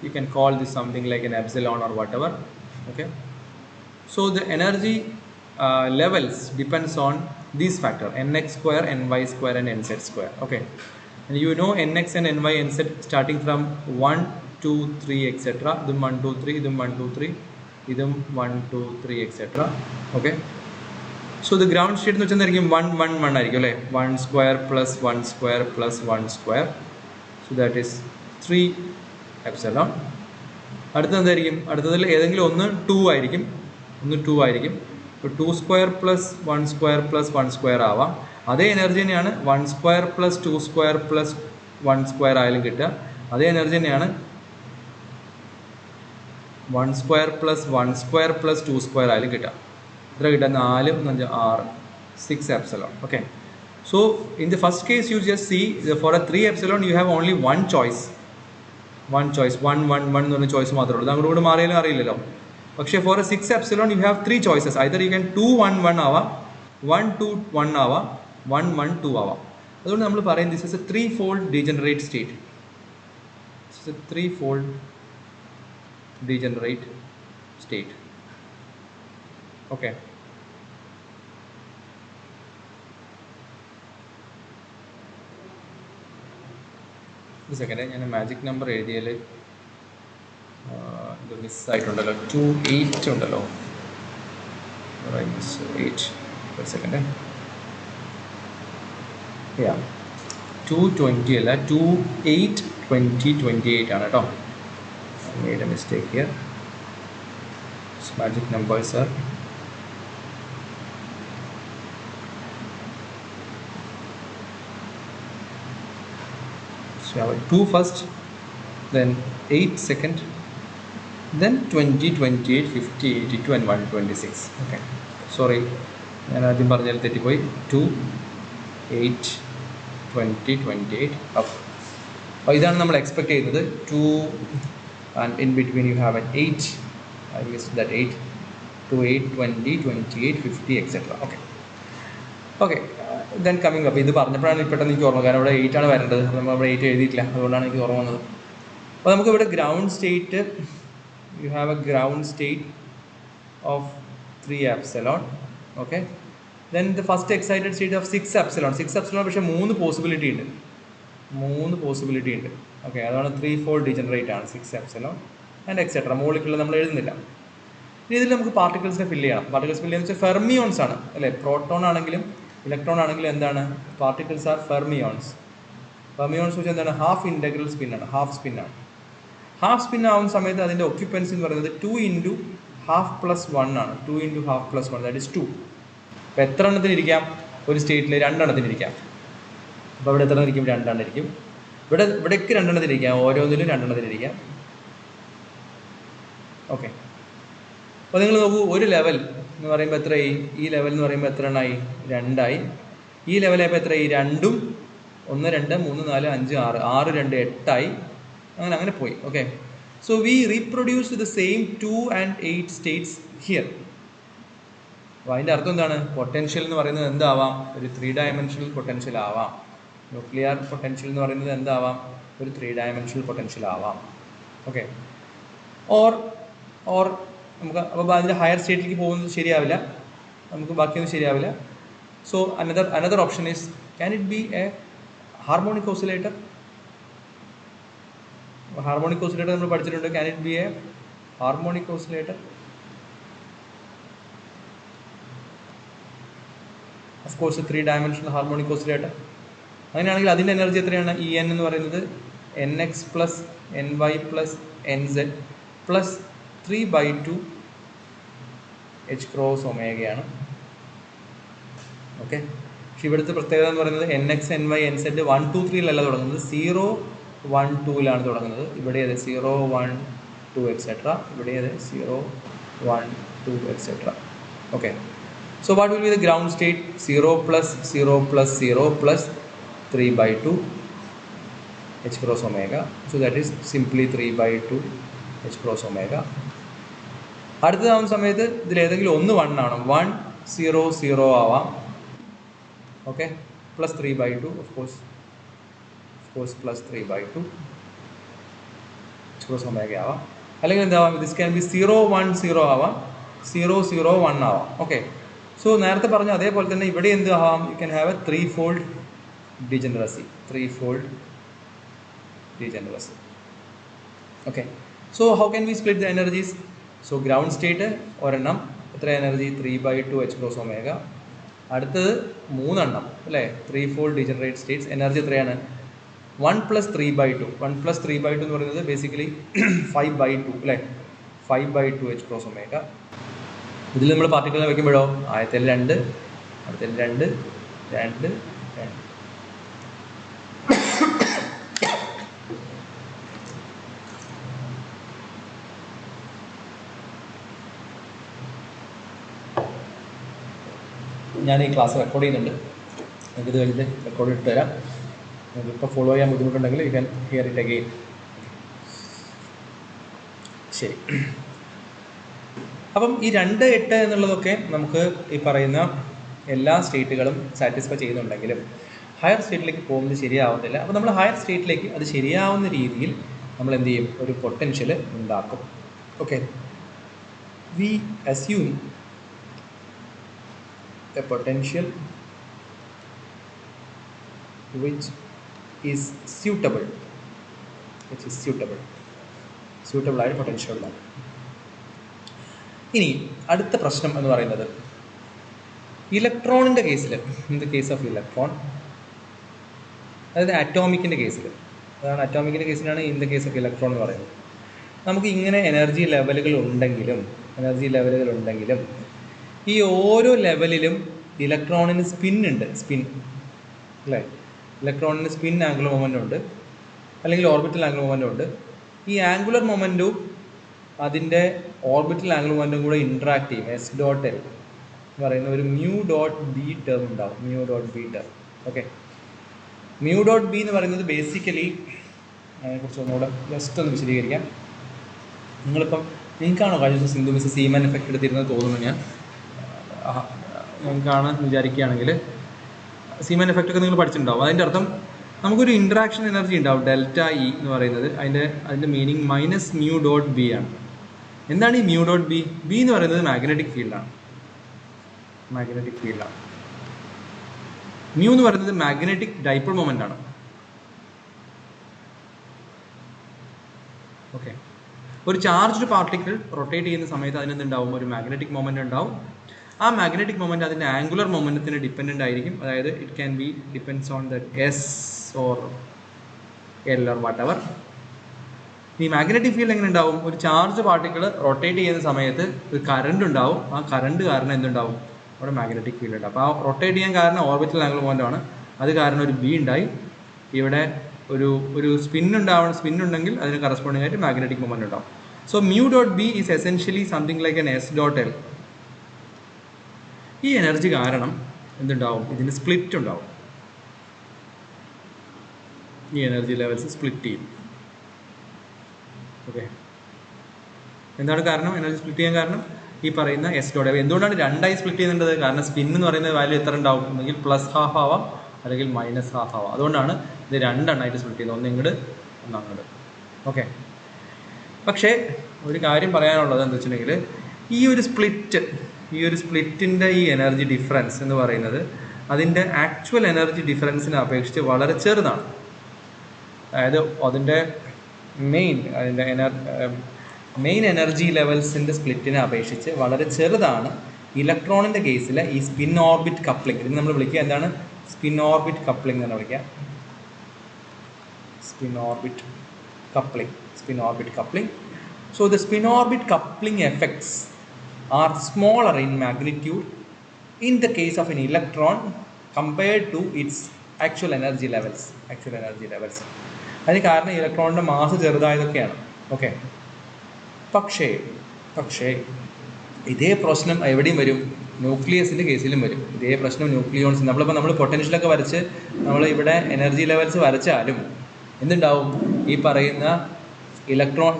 You can call this something like an epsilon or whatever. Okay, so the energy levels depends on these factor NX², NY² and NZ². Okay, and you know NX and NY, NZ starting from 1, 2, 3 etc. Idum 1, 2, 3, idum 1, 2, 3, idum 1, 2, 3 etc. Okay, so the ground state എന്ന് വെച്ചാൽ 1, 1, 1 ആയിരിക്കും അല്ലേ? 1² + 1² + 1². so that is 3 epsilon. അടുത്തത് എന്തായിരിക്കും? അടുത്തതിൽ ഏതെങ്കിലും ഒന്ന് 2 ആയിരിക്കും. ഇപ്പോൾ 2² + 1² + 1² ആവാം. അതേ എനർജി തന്നെയാണ് 1² + 2² + 1² ആയാലും കിട്ടുക. അതേ എനർജി തന്നെയാണ് 1² + 1² + 2² ആയാലും കിട്ടുക. എത്ര കിട്ടുക? 4, 5, 6, 6 epsilon. Okay, so in the first case you just see for a 3 epsilon you have only one choice. 1 എന്ന് പറഞ്ഞ ചോയ്സ് മാത്രമേ ഉള്ളൂ. അങ്ങോട്ട് കൂടെ മാറിയാലും അറിയില്ലല്ലോ. പക്ഷേ for a 6 epsilon you have 3 choices. Either you can 2, 1, 1 ആവാം, 1, 2, 1 ആവാം, 1, 1, 2 ആവാം. അതുകൊണ്ട് നമ്മൾ പറയും this is A 3-fold degenerate state. This is a 3-fold degenerate state. Okay. ഒരു സെക്കൻഡ്, ഞാൻ മാജിക് നമ്പർ എഴുതിയാൽ ഇത് മിസ്സായിട്ടുണ്ടല്ലോ. 28 ഉണ്ടല്ലോ. 8. ഒരു സെക്കൻഡ്. 220 അല്ല, 28, 20, 28 ആണ് കേട്ടോ. made a mistake here. Magic numbers are so I have 2 first, then 8 second, then 20, 28, 50, 82 and 126. Okay, sorry, ഞാൻ ആദ്യം പറഞ്ഞാൽ തെറ്റിപ്പോയി. 2, 8, 20, 28 up. അപ്പോൾ ഇതാണ് നമ്മൾ എക്സ്പെക്ട് ചെയ്യുന്നത്. 2 and in between you have an 8. I missed that 8. to 8, 20, 28, 50, etc. Okay then coming up. ഇത് പറഞ്ഞപ്പോഴാണ് പെട്ടെന്ന് എനിക്ക് ഓർമ്മ, കാരണം ഇവിടെ 8 ആണ് വരേണ്ടത്, നമ്മൾ ഇവിടെ 8 എഴുതിയിട്ടില്ല, അതുകൊണ്ടാണ് എനിക്ക് ഓർമ്മ വന്നത്. അപ്പോൾ നമുക്ക് ഇവിടെ ground state, U have A ground state of 3 epsilon. Okay, then the first excited state of 6 epsilon. 6 epsilon പക്ഷേ 3 പോസിബിലിറ്റി ഉണ്ട്. ഓക്കെ, അതാണ് 3-fold ഡീജനറേറ്റ് ആണ് 6 epsilon ആൻഡ് എക്സെട്ര. മുകളിലുള്ള നമ്മൾ എഴുതുന്നില്ല. ഇനി ഇതിൽ നമുക്ക് പാർട്ടിക്കിൾസിനെ ഫില്ല് ചെയ്യണം. പാർട്ടിക്കിൾസ് ഫില്ല് ചെയ്യുന്ന വെച്ചാൽ ഫെർമിയോൺസ് ആണ് അല്ലേ. പ്രോട്ടോൺ ആണെങ്കിലും ഇലക്ട്രോൺ ആണെങ്കിലും എന്താണ്, പാർട്ടിക്കിൾസ് ആർ ഫെർമിയോൺസ്. ഫെർമിയോൺസ് വെച്ചാൽ എന്താണ്, ഹാഫ് ഇൻറ്റഗ്രൽ സ്പിന്നാണ്, ഹാഫ് സ്പിന്നാണ്. ഹാഫ് സ്പിൻ ആവുന്ന സമയത്ത് അതിൻ്റെ ഒക്യുപ്പൻസി എന്ന് പറയുന്നത് 2 × ½ + 1 ആണ്. 2 × ½ + 1 ദാറ്റ് ഇസ് 2. അപ്പോൾ എത്ര എണ്ണത്തിന് ഇരിക്കാം ഒരു സ്റ്റേറ്റിൽ? 2 എണ്ണത്തിന് ഇരിക്കാം. അപ്പോൾ ഇവിടെ എത്ര ഇരിക്കും? 2 എണ്ണം ഇരിക്കും. ഇവിടേക്ക് 2 എണ്ണത്തിന് ഇരിക്കാം, ഓരോന്നിലും 2 എണ്ണത്തിന് ഇരിക്കാം. ഓക്കെ, അപ്പോൾ നിങ്ങൾ നോക്കൂ, ഒരു ലെവൽ എന്ന് പറയുമ്പോൾ എത്രയായി? ഈ ലെവൽ എന്ന് പറയുമ്പോൾ എത്ര എണ്ണമായി? 2 ആയി. ഈ ലെവലായപ്പോൾ എത്രയായി? 2ഉം 1, 2, 3, 4, 5, 6, 6, 2, 8 ആയി. അങ്ങനെ പോയി. Okay, so V reproduce the same 2 and 8 States here. അപ്പോൾ അതിൻ്റെ അർത്ഥം എന്താണ്? പൊട്ടൻഷ്യൽ എന്ന് പറയുന്നത് എന്താവാം? ഒരു 3 dimensional പൊട്ടൻഷ്യൽ ആവാം. ന്യൂക്ലിയർ പൊട്ടൻഷ്യൽ എന്ന് പറയുന്നത് എന്താവാം? ഒരു 3 dimensional പൊട്ടൻഷ്യൽ ആവാം. ഓക്കെ, ഓർ നമുക്ക് അപ്പോൾ അതിൻ്റെ ഹയർ സ്റ്റേറ്റിലേക്ക് പോകുന്നത് ശരിയാവില്ല, നമുക്ക് ബാക്കിയൊന്നും ശരിയാവില്ല. So another option is, can it be A harmonic oscillator? Harmonic oscillator നമ്മൾ പഠിച്ചിട്ടുണ്ട്. Can it be A harmonic oscillator? Of course 3 dimensional harmonic oscillator. അങ്ങനെയാണെങ്കിൽ അതിൻ്റെ എനർജി എത്രയാണ്? En എന്ന് പറയുന്നത് nx + ny + nz + 3/2 h cross ഒമേഗയാണ്. ഓക്കെ, പക്ഷെ ഇവിടുത്തെ പ്രത്യേകത എന്ന് പറയുന്നത് nx, ny, nz 1, 2, 3 തുടങ്ങുന്നത്, 0, 1, 2 തുടങ്ങുന്നത്. ഇവിടെ അത് 0, 1, 2 etc. ഇവിടെ അത് 0, 1, 2 etc. Okay, so what will be the ground state? 0 + 0 + 0 + 3/2 h cross omega. So that is simply 3/2 h cross omega. അടുത്തതാവുന്ന സമയത്ത് ഇതിൽ ഏതെങ്കിലും ഒന്ന് 1 ആണ്. 1, 0, 0 ആവാം. Okay, plus 3/2 of course plus 3/2 h cross omega ആവാം. അല്ലെങ്കിൽ എന്താവാം? ദിസ് ക്യാൻ ബി 0, 1, 0 ആവാം, 0, 0, 1 ആവാം. ഓക്കെ, സോ നേരത്തെ പറഞ്ഞ അതേപോലെ തന്നെ ഇവിടെ എന്ത് ആവാം? You can have A 3-fold degeneracy. Okay, so how can we split the energies? So ground state ഒരെണ്ണം എത്ര എനർജി? 3/2 h cross omega. അടുത്തത് 3 എണ്ണം അല്ലേ, 3-fold degenerate states. എനർജി എത്രയാണ്? 1 + 3/2. 1 + 3/2 എന്ന് പറയുന്നത് ബേസിക്കലി 5/2 അല്ലേ, 5/2 h cross omega. ഇതിൽ നമ്മൾ പാർട്ടിക്കിളിനെ വയ്ക്കുമ്പോഴോ ആദ്യത്തിൽ 2, അടുത്തതിൽ 2, 2, 2. ഞാൻ ഈ ക്ലാസ് റെക്കോർഡ് ചെയ്യുന്നുണ്ട്, നിങ്ങൾക്ക് ഇത് കഴിഞ്ഞിട്ട് റെക്കോർഡ് ഇട്ട് തരാം. നിങ്ങൾക്ക് ഇപ്പോൾ ഫോളോ ചെയ്യാൻ ബുദ്ധിമുട്ടുണ്ടെങ്കിൽ you can hear it again. ശരി, അപ്പം ഈ 2, 8 എന്നുള്ളതൊക്കെ നമുക്ക് ഈ പറയുന്ന എല്ലാ സ്റ്റേറ്റുകളും സാറ്റിസ്ഫൈ ചെയ്യുന്നുണ്ടെങ്കിലും ഹയർ സ്റ്റേറ്റിലേക്ക് പോകുന്നത് ശരിയാവുന്നില്ല. അപ്പോൾ നമ്മൾ ഹയർ സ്റ്റേറ്റിലേക്ക് അത് ശരിയാവുന്ന രീതിയിൽ നമ്മൾ എന്ത് ചെയ്യും? ഒരു പൊട്ടൻഷ്യൽ ഉണ്ടാക്കും. Okay, V assume a potential which is suitable ആയ പൊട്ടൻഷ്യൽ ഉണ്ടാകും. ഇനി അടുത്ത പ്രശ്നം എന്ന് പറയുന്നത് ഇലക്ട്രോണിൻ്റെ കേസിൽ, in the case of electron, അതായത് അറ്റോമിക്കിൻ്റെ കേസിൽ, അതാണ് അറ്റോമിക്കിൻ്റെ കേസിലാണ് in the case of electron എന്ന് പറയുന്നത്. നമുക്ക് ഇങ്ങനെ എനർജി ലെവലുകൾ ഉണ്ടെങ്കിലും ഈ ഓരോ ലെവലിലും ഇലക്ട്രോണിന് സ്പിൻ അല്ലേ, ഇലക്ട്രോണിന് സ്പിൻ ആംഗുലർ മൊമെൻ്റ് ഉണ്ട്, അല്ലെങ്കിൽ ഓർബിറ്റൽ ആംഗുലർ മൊമെൻ്റ് ഉണ്ട്. ഈ ആംഗുലർ മൊമെൻറ്റും അതിൻ്റെ ഓർബിറ്റൽ ആംഗുലർ മൊമെൻറ്റും കൂടെ ഇൻട്രാക്ട് ചെയ്യും. S.L എന്ന് പറയുന്ന ഒരു μ.B ടേം ഉണ്ടാവും, μ.B ടേം. ഓക്കെ, μ.B എന്ന് പറയുന്നത് ബേസിക്കലി അതിനെക്കുറിച്ച് ഒന്നുകൂടെ ജസ്റ്റ് ഒന്ന് വിശദീകരിക്കാം. നിങ്ങളിപ്പം നിങ്ങൾക്കാണോ കഴിഞ്ഞ സിന്ധു മിസ് സീമൻ എഫക്റ്റ് എടുത്തിരുന്നത് തോന്നുന്നു നിങ്ങൾക്കാണ് വിചാരിക്കുകയാണെങ്കിൽ സീമൻ എഫക്റ്റ് ഒക്കെ നിങ്ങൾ പഠിച്ചിട്ടുണ്ടാവും. അതിൻ്റെ അർത്ഥം നമുക്കൊരു ഇൻട്രാക്ഷൻ എനർജി ഉണ്ടാവും ഡെൽറ്റ ഇ എന്ന് പറയുന്നത്. അതിൻ്റെ meaning minus mu dot B ആണ്. എന്താണ് ഈ മ്യൂ ഡോട്ട് ബി? ബി എന്ന് പറയുന്നത് മാഗ്നറ്റിക് ഫീൽഡാണ്. മ്യൂ എന്ന് പറയുന്നത് മാഗ്നറ്റിക് ഡൈപോൾ മൊമെന്റ് ആണ്. ഓക്കെ, ഒരു ചാർജ്ഡ് പാർട്ടിക്കിൾ റൊട്ടേറ്റ് ചെയ്യുന്ന സമയത്ത് അതിനെന്തുണ്ടാവും? ഒരു മാഗ്നറ്റിക് മൊമെന്റ് ഉണ്ടാവും. ആ മാഗ്നറ്റിക് മൊമെന്റ് അതിൻ്റെ ആംഗുലർ മൊമെന്റത്തിന് ഡിപ്പെൻഡൻ്റ് ആയിരിക്കും. അതായത് it can be depends on the S or L or what ever. ഈ മാഗ്നറ്റിക് ഫീൽഡ് എങ്ങനെ ഉണ്ടാവും? ഒരു ചാർജ് പാർട്ടിക്കിൾ റൊട്ടേറ്റ് ചെയ്യുന്ന സമയത്ത് ഒരു കറണ്ട് ഉണ്ടാവും. ആ കറണ്ട് കാരണം എന്തുണ്ടാവും? അവിടെ മാഗ്നറ്റിക് ഫീൽഡ് ഉണ്ടാവും. അപ്പോൾ ആ റൊട്ടേറ്റ് ചെയ്യാൻ കാരണം ഓർബിറ്റൽ ആംഗുലർ മൊമെന്റ് ആണ്. അത് കാരണം ഒരു ബി ഉണ്ടായി. ഇവിടെ ഒരു സ്പിൻ ഉണ്ടെങ്കിൽ അതിന് കറസ്പോണ്ടിങ് ആയിട്ട് മാഗ്നറ്റിക് മൊമെന്റ് ഉണ്ടാവും. So mu dot B is essentially something like an S dot L. ഈ എനർജി കാരണം എന്തുണ്ടാവും? ഇതിന് സ്പ്ലിറ്റ് ഉണ്ടാവും. ഈ എനർജി ലെവൽസ് സ്പ്ലിറ്റ് ചെയ്യും. ഓക്കെ, എന്താണ് കാരണം? എനർജി സ്പ്ലിറ്റ് ചെയ്യാൻ കാരണം ഈ പറയുന്ന എസ് ഡോട്ട്. എന്തുകൊണ്ടാണ് രണ്ടായി സ്പ്ലിറ്റ് ചെയ്യുന്നത്? കാരണം സ്പിൻ എന്ന് പറയുന്ന വാല്യൂ എത്ര ഉണ്ടാവും? ഒന്നെങ്കിൽ പ്ലസ് ഹാഫ് ആവാം, അല്ലെങ്കിൽ മൈനസ് ഹാഫ് ആവാം. അതുകൊണ്ടാണ് ഇത് രണ്ടെണ്ണമായിട്ട് സ്പ്ലിറ്റ് ചെയ്യുന്നത്. ഒന്ന് ഇങ്ങോട്ട്, ഒന്ന് അങ്ങോട്ട്. ഓക്കെ, പക്ഷേ ഒരു കാര്യം പറയാനുള്ളത് എന്താ വെച്ചിട്ടുണ്ടെങ്കിൽ ഈ ഒരു സ്പ്ലിറ്റിൻ്റെ ഈ എനർജി ഡിഫറൻസ് എന്ന് പറയുന്നത് അതിൻ്റെ ആക്ച്വൽ എനർജി ഡിഫറൻസിനെ അപേക്ഷിച്ച് വളരെ ചെറുതാണ്. അതായത് അതിൻ്റെ മെയിൻ എനർജി ലെവൽസിൻ്റെ സ്പ്ലിറ്റിനെ അപേക്ഷിച്ച് വളരെ ചെറുതാണ് ഇലക്ട്രോണിൻ്റെ കേസിൽ ഈ സ്പിൻ ഓർബിറ്റ് കപ്ലിംഗ്. ഇത് നമ്മൾ വിളിക്കുക എന്താണ്? സ്പിൻ ഓർബിറ്റ് കപ്ലിംഗ് എന്ന് വിളിക്കുക. Spin orbit coupling. So the spin orbit coupling effects are smaller in magnitude in the case of an electron compared to its actual energy levels. അതിന് കാരണം ഇലക്ട്രോണിൻ്റെ mass ചെറുതായതൊക്കെയാണ്. Okay, പക്ഷേ ഇതേ പ്രശ്നം എവിടെയും വരും? ന്യൂക്ലിയസിൻ്റെ കേസിലും വരും ഇതേ പ്രശ്നം. ന്യൂക്ലിയോൺസ് നമ്മൾ പൊട്ടൻഷ്യലൊക്കെ വരച്ച് നമ്മൾ ഇവിടെ എനർജി ലെവൽസ് വരച്ചാലും എന്തുണ്ടാവും? ഈ പറയുന്ന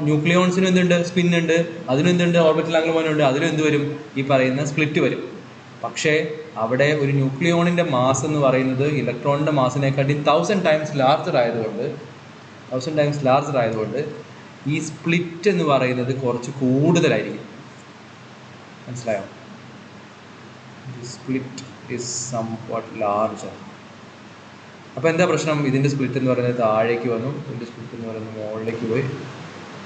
ന്യൂക്ലിയോൺസിനും എന്തുണ്ട്? സ്പിൻ ഉണ്ട്. അതിനും എന്തുണ്ട്? ഓർബിറ്റൽ ആംഗുലർ മൊമെന്റ് ഉണ്ട്. അതിനും എന്ത് വരും? ഈ പറയുന്ന സ്പ്ലിറ്റ് വരും. പക്ഷേ അവിടെ ഒരു ന്യൂക്ലിയോണിൻ്റെ മാസ് എന്ന് പറയുന്നത് ഇലക്ട്രോണിൻ്റെ മാസിനെക്കാട്ടി 1000 ടൈംസ് ലാർജർ ആയതുകൊണ്ട് ഈ സ്പ്ലിറ്റ് എന്ന് പറയുന്നത് കുറച്ച് കൂടുതലായിരിക്കും. മനസ്സിലായോ? Split is somewhat larger. അപ്പോൾ എന്താ പ്രശ്നം? ഇതിൻ്റെ സ്പ്ലിറ്റ് എന്ന് പറയുന്നത് താഴേക്ക് വന്നു, ഇതിൻ്റെ സ്പ്ലിറ്റ് എന്ന് പറയുന്നത് മുകളിലേക്ക് പോയി,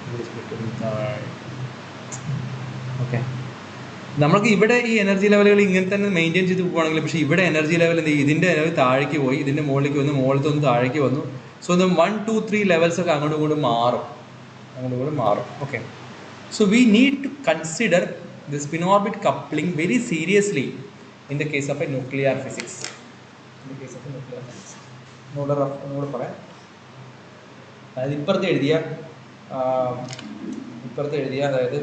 ഇതിൻ്റെ സ്പ്ലിറ്റ് താഴെ. ഓക്കെ, നമ്മൾക്ക് ഇവിടെ ഈ എനർജി ലെവലുകൾ ഇങ്ങനെ തന്നെ മെയിൻറ്റെയിൻ ചെയ്ത് പോകുകയാണെങ്കിൽ, പക്ഷേ ഇവിടെ എനർജി ലെവൽ എന്ത് ചെയ്യും? ഇതിൻ്റെ ലെവൽ താഴേക്ക് പോയി, ഇതിൻ്റെ മുകളിലേക്ക് വന്നു, മുകളിലത്തെ ഒന്ന് താഴേക്ക് വന്നു. സോ ഇത് 1, 2, 3 ലെവൽസ് ഒക്കെ അങ്ങോട്ടും ഇങ്ങോട്ടും മാറും. Okay, so we need to consider the spin orbit coupling very seriously in the case of a nuclear physics. ഒന്നുകൂടെ പറയാം. അതായത് ഇപ്പുറത്ത് എഴുതിയ അതായത്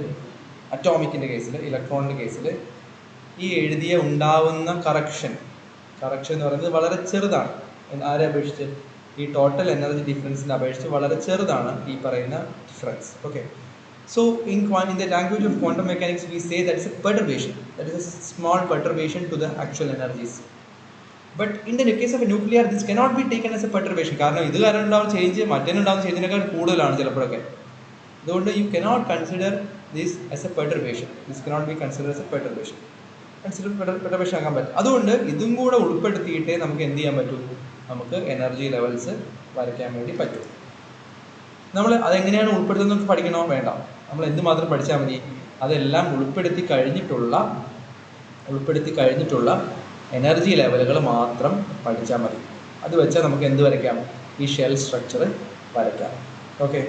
അറ്റോമിക്കിൻ്റെ കേസിൽ, ഇലക്ട്രോണിൻ്റെ കേസിൽ ഈ ഉണ്ടാവുന്ന കറക്ഷൻ എന്ന് പറയുന്നത് വളരെ ചെറുതാണ്. ആരെ അപേക്ഷിച്ച്? ഈ ടോട്ടൽ എനർജി ഡിഫറൻസിനെ അപേക്ഷിച്ച് വളരെ ചെറുതാണ് ഈ പറയുന്ന difference. Okay, so in the language of quantum mechanics we say that is a perturbation, that is a small perturbation to the actual energies. But in the case of a nuclear this cannot be taken as a perturbation. കാരണം ഇത് കാരണം ഉണ്ടാവുന്ന change മറ്റേനുണ്ടാവുന്ന ചേഞ്ചിനേക്കാൾ കൂടുതലാണ് ചിലപ്പോഴൊക്കെ. അതുകൊണ്ട് you cannot consider this as a perturbation. This cannot be considered as a perturbation. Perturbation ആക്കാൻ പറ്റും. അതുകൊണ്ട് ഇതും കൂടെ ഉൾപ്പെടുത്തിയിട്ടേ നമുക്ക് എന്ത് ചെയ്യാൻ പറ്റൂ? നമുക്ക് എനർജി ലെവൽസ് വരയ്ക്കാൻ വേണ്ടി പറ്റും. നമ്മൾ അതെങ്ങനെയാണ് ഉൾപ്പെടുത്തുന്നത് പഠിക്കണോ? വേണ്ട. നമ്മൾ എന്തുമാത്രം പഠിച്ചാൽ മതി? അതെല്ലാം ഉൾപ്പെടുത്തി കഴിഞ്ഞിട്ടുള്ള എനർജി ലെവലുകൾ മാത്രം പഠിച്ചാൽ മതി. അത് വെച്ചാൽ നമുക്ക് എന്ത് വരയ്ക്കാം? ഈ ഷെൽ സ്ട്രക്ചർ വരയ്ക്കാം. ഓക്കെ,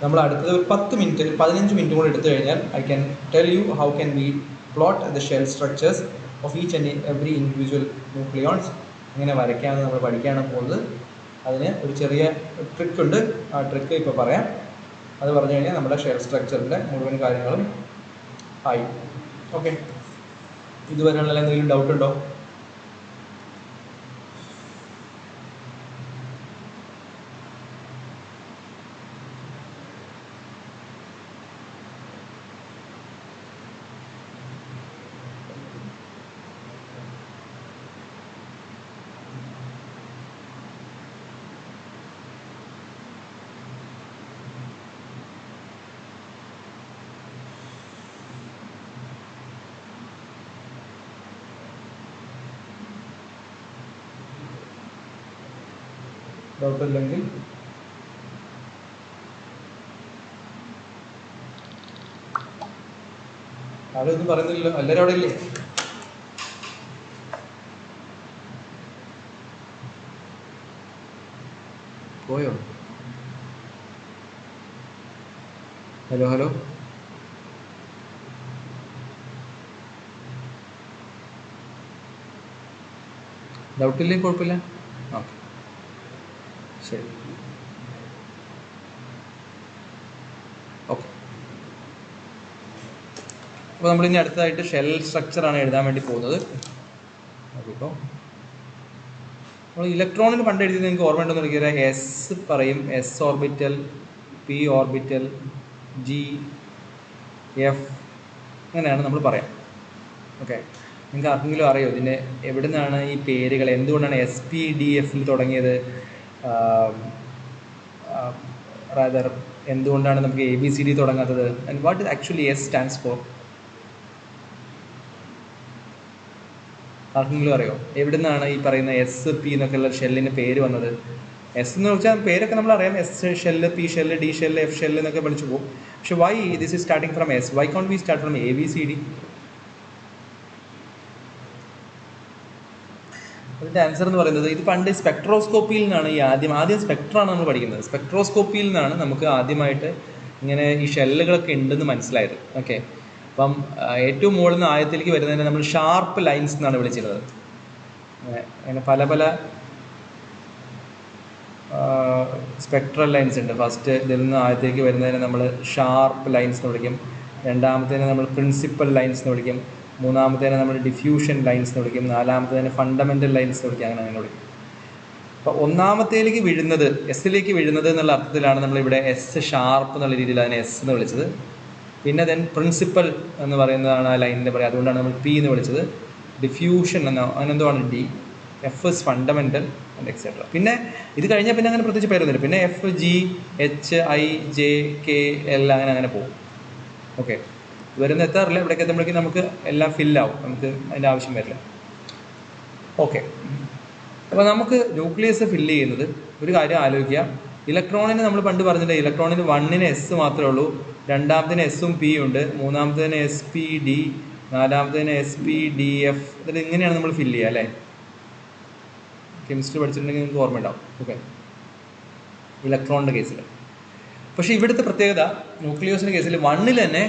നമ്മൾ അടുത്തത് ഒരു 15 മിനിറ്റ് കൂടെ എടുത്തു കഴിഞ്ഞാൽ I can tell you how can V plot the shell structures of each and every individual nucleons. ഇങ്ങനെ വരയ്ക്കാമെന്ന് നമ്മൾ പഠിക്കാനാണ് പോകുന്നത്. അതിന് ഒരു ചെറിയ ട്രിക്ക് ഉണ്ട്. ആ ട്രിക്ക് ഇപ്പോൾ പറയാം. അത് പറഞ്ഞു കഴിഞ്ഞാൽ നമ്മുടെ ഷെൽ സ്ട്രക്ചറിൻ്റെ മുഴുവൻ കാര്യങ്ങളും ആയി. ഓക്കെ, ഇതുവരെയുള്ള എന്തെങ്കിലും ഡൗട്ട് ഉണ്ടോ? ഡൗട്ടില്ലെങ്കിൽ ആരും ഒന്നും പറയുന്നില്ലല്ലോ, എല്ലാവരും അവിടെ ഇല്ലേ? പോയോ? ഹലോ ഹലോ, ഡൗട്ടില്ലേ? കുഴപ്പമില്ല. ഓക്കെ, ശരി, ഓക്കെ. അപ്പോൾ നമ്മളിനി അടുത്തതായിട്ട് ഷെൽ സ്ട്രക്ചറാണ് എഴുതാൻ വേണ്ടി പോകുന്നത്. അപ്പോൾ നമ്മൾ ഇലക്ട്രോണിന് പണ്ട് എഴുതിയത് നിങ്ങൾക്ക് ഓർമ്മ ഉണ്ടെന്ന് വിളിക്കുക, എസ് പറയും, S orbital, P orbital, G, F, അങ്ങനെയാണ് നമ്മൾ പറയാം. ഓക്കെ, നിങ്ങൾക്ക് ആർക്കെങ്കിലും അറിയോ ഇതിൻ്റെ എവിടെ നിന്നാണ് ഈ പേരുകൾ, എന്തുകൊണ്ടാണ് എസ് പി ഡി എഫിൽ തുടങ്ങിയത്, റാദർ എന്തുകൊണ്ടാണ് നമുക്ക് എ ബി സി ഡി തുടങ്ങാത്തത്, and what is actually S stands for? ആർക്കെങ്കിലും അറിയോ എവിടെ നിന്നാണ് ഈ പറയുന്ന എസ് പി എന്നൊക്കെയുള്ള ഷെല്ലിന് പേര് വന്നത്? എസ് എന്ന് വെച്ചാൽ പേരൊക്കെ നമ്മൾ അറിയാം, S shell, P shell, D shell, F shell എന്നൊക്കെ പഠിച്ചു പോകും. പക്ഷെ why this is starting from S? Why can't we start from A B C D? അതിൻ്റെ ആൻസർ എന്ന് പറയുന്നത്, ഇത് പണ്ട് സ്പെക്ട്രോസ്കോപ്പിയിൽ നിന്നാണ് ഈ ആദ്യം സ്പെക്ട്രാണ് നമ്മൾ പഠിക്കുന്നത്. സ്പെക്ട്രോസ്കോപ്പിയിൽ നിന്നാണ് നമുക്ക് ആദ്യമായിട്ട് ഇങ്ങനെ ഈ ഷെല്ലുകളൊക്കെ ഉണ്ടെന്ന് മനസ്സിലായത്. ഓക്കെ, അപ്പം ഏറ്റവും മുകളിൽ നിന്ന് ആയത്തിലേക്ക് വരുന്നതിനെ നമ്മൾ ഷാർപ്പ് ലൈൻസ് എന്നാണ് വിളിച്ചിരുന്നത്. അങ്ങനെ പല പല സ്പെക്ട്രൽ ലൈൻസ് ഉണ്ട്. ഫസ്റ്റ് ഇതിൽ നിന്ന് ആയത്തിലേക്ക് വരുന്നതിനെ നമ്മൾ ഷാർപ്പ് ലൈൻസ് എന്ന് വിളിക്കും, രണ്ടാമത്തേനെ നമ്മൾ പ്രിൻസിപ്പൽ ലൈൻസ് എന്ന് വിളിക്കും, മൂന്നാമത്തേനെ നമ്മൾ ഡിഫ്യൂഷൻ ലൈൻസ് എന്ന് വിളിക്കും, നാലാമത്തേനെ ഫണ്ടമെൻ്റൽ ലൈൻസ് എന്ന് വിളിക്കും, അങ്ങനെ വിളിക്കും. അപ്പോൾ ഒന്നാമത്തേലേക്ക് വീഴുന്നത്, എസ്സിലേക്ക് വീഴുന്നത് എന്നുള്ള അർത്ഥത്തിലാണ് നമ്മളിവിടെ എസ് ഷാർപ്പ് എന്നുള്ള രീതിയിൽ അതിനെ എസ് എന്ന് വിളിച്ചത്. പിന്നെ ദെൻ പ്രിൻസിപ്പൽ എന്ന് പറയുന്നതാണ് ആ ലൈനിൻ്റെ പറയുക, അതുകൊണ്ടാണ് നമ്മൾ പി എന്ന് വിളിച്ചത്. ഡിഫ്യൂഷൻ അങ്ങനെന്തോമാണ് D, F is fundamental and etcetera. പിന്നെ ഇത് കഴിഞ്ഞാൽ പിന്നെ അങ്ങനെ പ്രത്യേകിച്ച് പേരൊന്നുമില്ല. പിന്നെ F, G, H, I, J, K, L അങ്ങനെ പോകും. ഓക്കെ, വരുന്ന എത്താറില്ല, ഇവിടേക്ക് എത്തുമ്പോഴേക്കും നമുക്ക് എല്ലാം ഫില്ലാവും, നമുക്ക് അതിൻ്റെ ആവശ്യം വരില്ല. ഓക്കെ, അപ്പോൾ നമുക്ക് ന്യൂക്ലിയസ് ഫില്ല് ചെയ്യുന്നത്, ഒരു കാര്യം ആലോചിക്കുക, ഇലക്ട്രോണിന് നമ്മൾ പണ്ട് പറഞ്ഞിട്ട് ഇലക്ട്രോണിന് 1 എസ് മാത്രമേ ഉള്ളൂ, രണ്ടാമത്തേന് എസും പി ഉണ്ട്, മൂന്നാമത്തേന് എസ് പി ഡി, നാലാമത്തേന് എസ് പി ഡി എഫ്. ഇതിൽ ഇങ്ങനെയാണ് നമ്മൾ ഫില്ല് ചെയ്യുക അല്ലേ? കെമിസ്ട്രി പഠിച്ചിട്ടുണ്ടെങ്കിൽ നിങ്ങൾക്ക് ഓർമ്മ ഉണ്ടാവും. ഓക്കെ, ഇലക്ട്രോണിൻ്റെ കേസിൽ. പക്ഷേ ഇവിടുത്തെ പ്രത്യേകത, ന്യൂക്ലിയോസിൻ്റെ കേസിൽ 1 തന്നെ